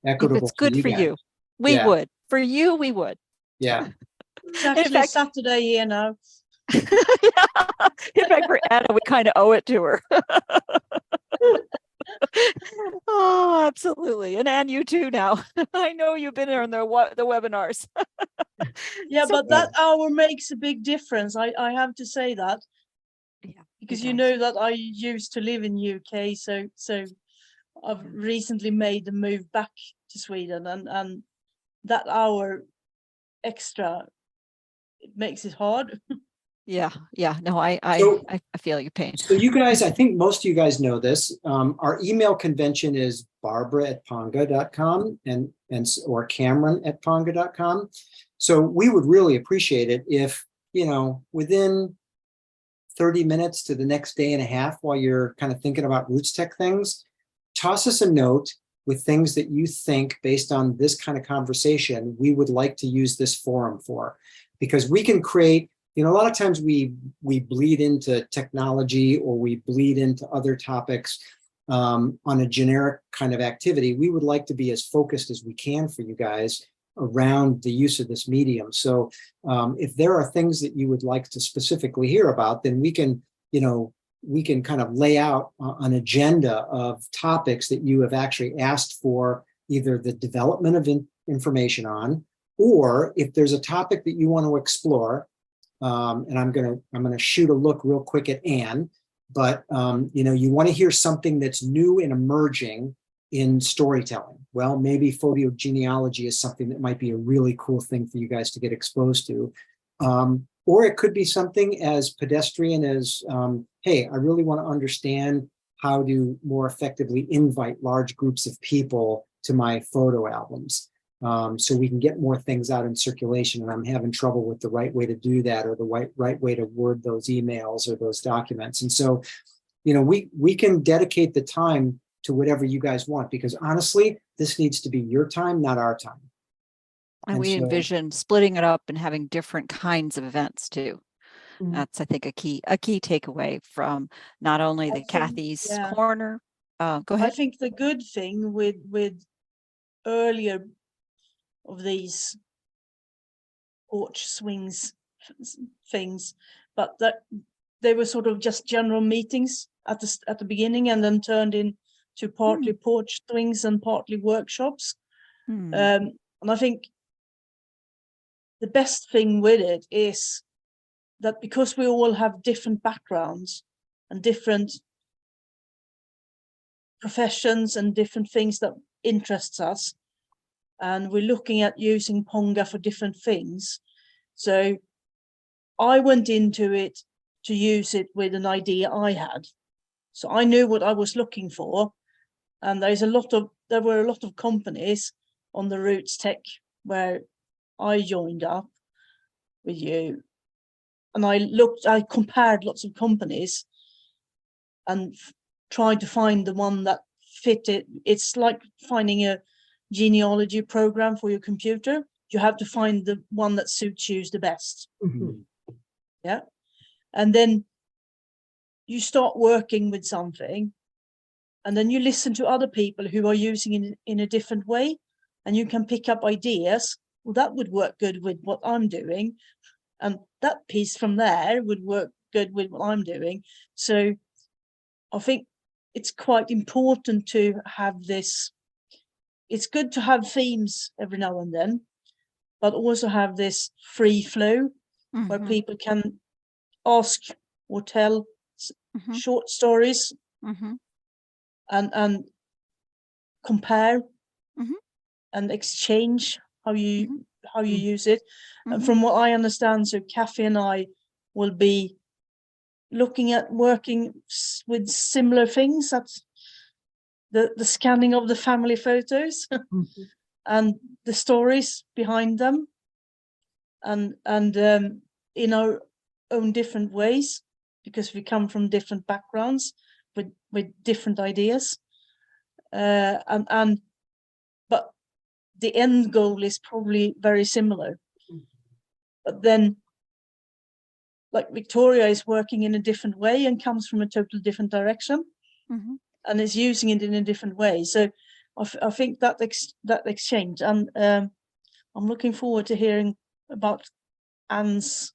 equitable. If it's good for you, we would. For you, we would. Yeah. It's actually Saturday here now. Yeah. In fact, for Anna, we kind of owe it to her. Oh, absolutely. And Anne, you too now. I know you've been there in the webinars. Yeah, So- but that hour makes a big difference. I have to say that. Yeah, Because it you does. know that I used to live in UK, so I've recently made the move back to Sweden, and that hour extra, it makes it hard. Yeah, no, So- I feel your pain. So you guys, I think most of you guys know this. Our email convention is barbara@ponga.com or cameron@ponga.com. So we would really appreciate it if, within 30 minutes to the next day and a half, while you're kind of thinking about RootsTech things, toss us a note with things that you think, based on this kind of conversation, we would like to use this forum for. Because we can create, a lot of times we bleed into technology, or we bleed into other topics on a generic kind of activity. We would like to be as focused as we can for you guys around the use of this medium. So if there are things that you would like to specifically hear about, then we can kind of lay out an agenda of topics that you have actually asked for either the development of information on, or if there's a topic that you want to explore. And I'm gonna shoot a look real quick at Anne, but you want to hear something that's new and emerging in storytelling. Well, maybe photogenealogy is something that might be a really cool thing for you guys to get exposed to. Or it could be something as pedestrian as, hey, I really want to understand how to more effectively invite large groups of people to my photo albums. So we can get more things out in circulation, and I'm having trouble with the right way to do that, or the right way to word those emails or those documents. And so, we can dedicate the time to whatever you guys want, because honestly, this needs to be your time, not our time. And we so- envision splitting it up and having different kinds of events too. Mhm. That's, I think, a key takeaway from not only I the think, Kathy's yeah. corner. Go I ahead. think the good thing with earlier of these porch swings things, but that they were sort of just general meetings at the beginning, and then turned into partly porch swings and partly workshops. Hmm. And I think the best thing with it is that because we all have different backgrounds and different professions and different things that interests us, and we're looking at using Ponga for different things. So I went into it to use it with an idea I had. So I knew what I was looking for. And there were a lot of companies on the RootsTech where I joined up with you. And I compared lots of companies and tried to find the one that fit it. It's like finding a genealogy program for your computer. You have to find the one that suits you the best. Mhm. Yeah. And then you start working with something, and then you listen to other people who are using it in a different way, and you can pick up ideas. Well, that would work good with what I'm doing. And that piece from there would work good with what I'm doing. So I think it's quite important to have this. It's good to have themes every now and then, but also have this free flow where Mhm, people can ask or tell mhm, short stories mhm, and compare Mhm. and exchange how you Mhm. use it. And mhm. from what I understand, so Kathy and I will be looking at working with similar things. That's the scanning of the family photos and the stories behind them, and in our own different ways, because we come from different backgrounds with different ideas, and but the end goal is probably very similar. But then, like, Victoria is working in a different way and comes from a totally different direction, Mhm. and is using it in a different way. So I think that exchange, and I'm looking forward to hearing about Anne's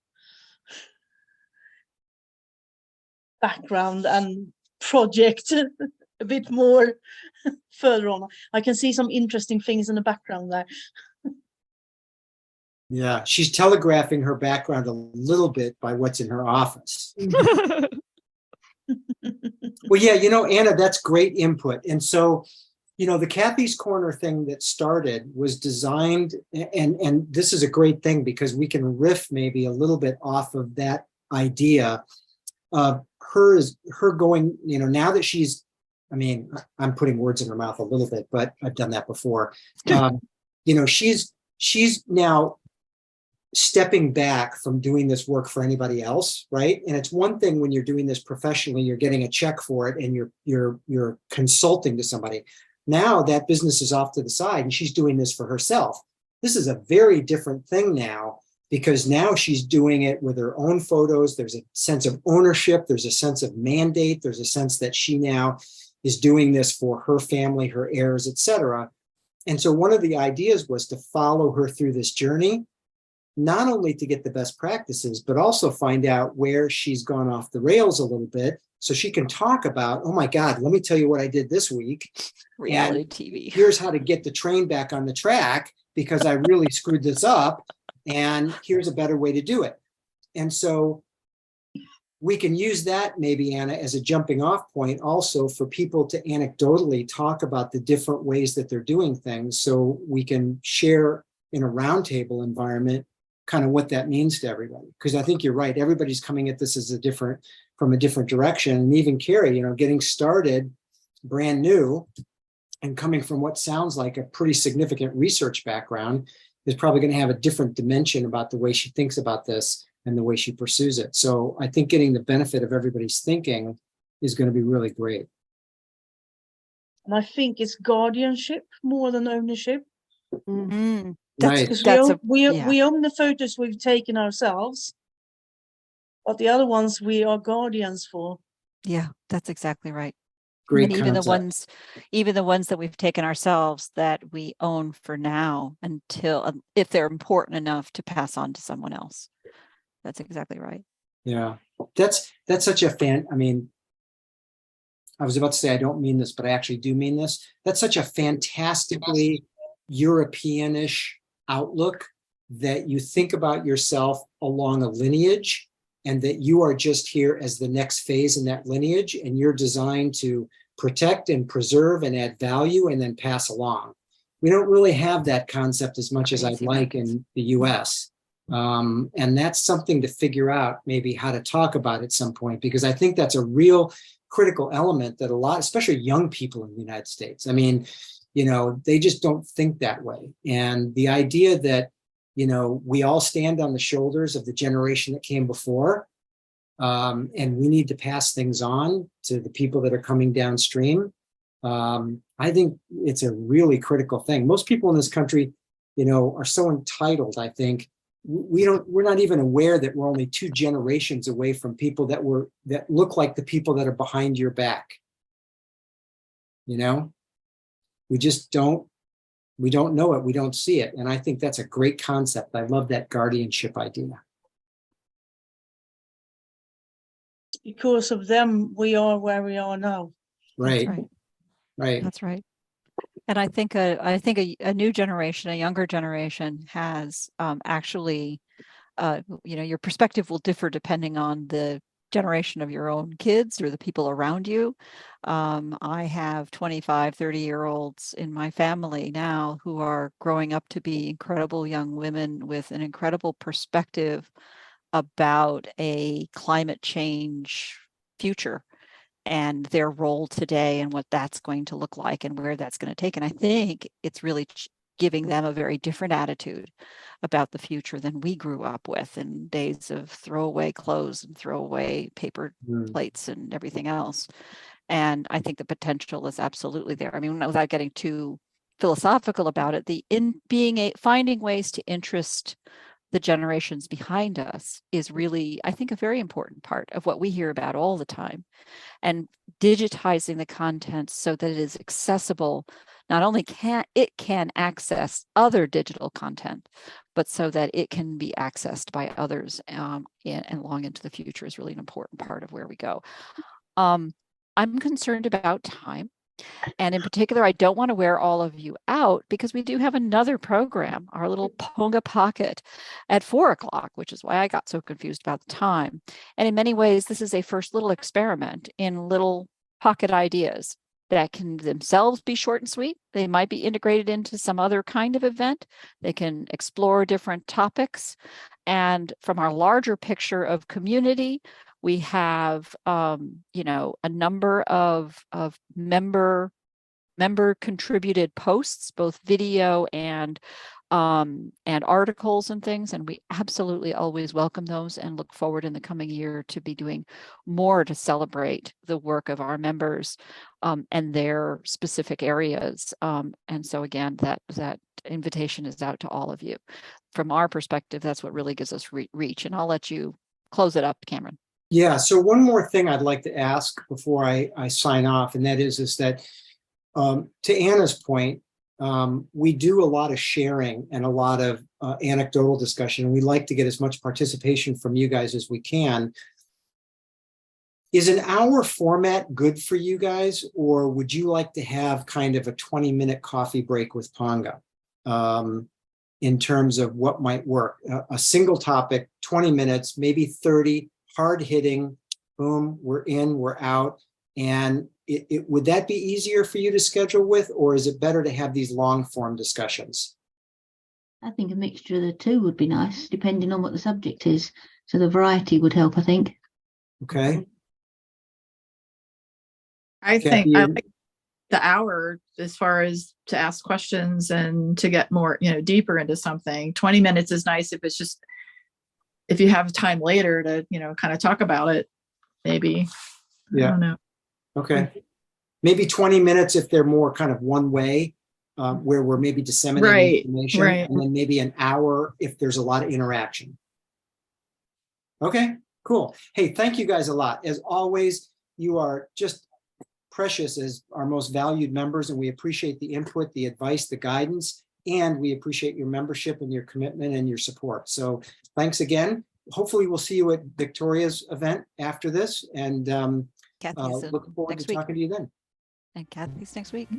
background and project a bit more further on. I can see some interesting things in the background there. Yeah, she's telegraphing her background a little bit by what's in her office. Well, yeah, Anna, that's great input. And so, the Kathy's Corner thing that started was designed, and this is a great thing because we can riff maybe a little bit off of that idea of her going, now that she's, I'm putting words in her mouth a little bit, but I've done that before. She's now stepping back from doing this work for anybody else, right? And it's one thing when you're doing this professionally, you're getting a check for it and you're consulting to somebody. Now that business is off to the side and she's doing this for herself. This is a very different thing now because now she's doing it with her own photos. There's a sense of ownership. There's a sense of mandate. There's a sense that she now is doing this for her family, her heirs, etc. And so one of the ideas was to follow her through this journey, not only to get the best practices, but also find out where she's gone off the rails a little bit so she can talk about, oh my God, let me tell you what I did this week. Reality And TV. Here's how to get the train back on the track because I really screwed this up. And here's a better way to do it. And so we can use that maybe, Anna, as a jumping off point also for people to anecdotally talk about the different ways that they're doing things so we can share in a roundtable environment kind of what that means to everybody. Because I think you're right. Everybody's coming at this as from a different direction. And even Carrie, getting started brand new and coming from what sounds like a pretty significant research background is probably going to have a different dimension about the way she thinks about this and the way she pursues it. So I think getting the benefit of everybody's thinking is going to be really great. And I think it's guardianship more than ownership. That's, Right. Because that's we own the photos we've taken ourselves, but the other ones we are guardians for. yeah, that's exactly right. Great And even concept. the ones that we've taken ourselves that we own for now until if they're important enough to pass on to someone else. That's exactly right. Yeah, that's such a I was about to say I don't mean this, but I actually do mean this. That's such a fantastically Europeanish outlook that you think about yourself along a lineage and that you are just here as the next phase in that lineage and you're designed to protect and preserve and add value and then pass along. We don't really have that concept as much as I'd like in the US. And that's something to figure out maybe how to talk about at some point, because I think that's a real critical element that a lot, especially young people in the United States, they just don't think that way. And the idea that, we all stand on the shoulders of the generation that came before, and we need to pass things on to the people that are coming downstream. I think it's a really critical thing. Most people in this country, are so entitled, I think, we're not even aware that we're only 2 generations away from people that look like the people that are behind your back. We just we don't know it. We don't see it. And I think that's a great concept. I love that guardianship idea. Because of them, we are where we are now. Right. That's right. Right. That's right. And I think a new generation, a younger generation has actually, your perspective will differ depending on the generation of your own kids or the people around you. I have 25, 30-year-olds in my family now who are growing up to be incredible young women with an incredible perspective about a climate change future and their role today and what that's going to look like and where that's going to take. And I think it's really giving them a very different attitude about the future than we grew up with in days of throwaway clothes and throwaway paper plates and everything else. And I think the potential is absolutely there. I mean, without getting too philosophical about it, finding ways to interest the generations behind us is really, I think, a very important part of what we hear about all the time. And digitizing the content so that it is accessible, not only can access other digital content, but so that it can be accessed by others and long into the future is really an important part of where we go. I'm concerned about time. And in particular, I don't want to wear all of you out because we do have another program, our little Ponga Pocket at 4 o'clock, which is why I got so confused about the time. And in many ways, this is a first little experiment in little pocket ideas that can themselves be short and sweet. They might be integrated into some other kind of event. They can explore different topics. And from our larger picture of community, we have, you know, a number of member contributed posts, both video and articles and things. And we absolutely always welcome those and look forward in the coming year to be doing more to celebrate the work of our members and their specific areas. And so again, that invitation is out to all of you. From our perspective, that's what really gives us reach. And I'll let you close it up, Cameron. Yeah, so one more thing I'd like to ask before I sign off, and that is that to Anna's point, we do a lot of sharing and a lot of anecdotal discussion, and we like to get as much participation from you guys as we can. Is an hour format good for you guys, or would you like to have kind of a 20-minute coffee break with Ponga in terms of what might work? A single topic, 20 minutes, maybe 30, hard hitting, boom, we're in, we're out. And would that be easier for you to schedule with, or is it better to have these long form discussions? I think a mixture of the two would be nice, depending on what the subject is. So the variety would help, I think. Okay. I Kathy, think I like the hour as far as to ask questions and to get more, you know, deeper into something. 20 minutes is nice if it's just, if you have time later to, you know, kind of talk about it, maybe. Yeah. I don't know. Okay. Maybe 20 minutes if they're more kind of one way, where we're maybe disseminating information, right. and then maybe an hour if there's a lot of interaction. Okay, cool. Hey, thank you guys a lot. As always, you are just precious as our most valued members, and we appreciate the input, the advice, the guidance, and we appreciate your membership and your commitment and your support. So thanks again. Hopefully we'll see you at Victoria's event after this, and look forward to talking to you then. And Kathy's next week.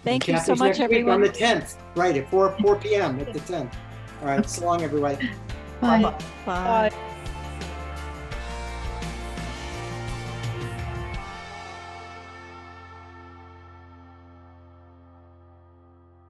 Thank you so Kathy's much, next week everyone. on the 10th, right, at 4 p.m. at the 10th. All right, so long, everybody. Bye. Bye. Bye.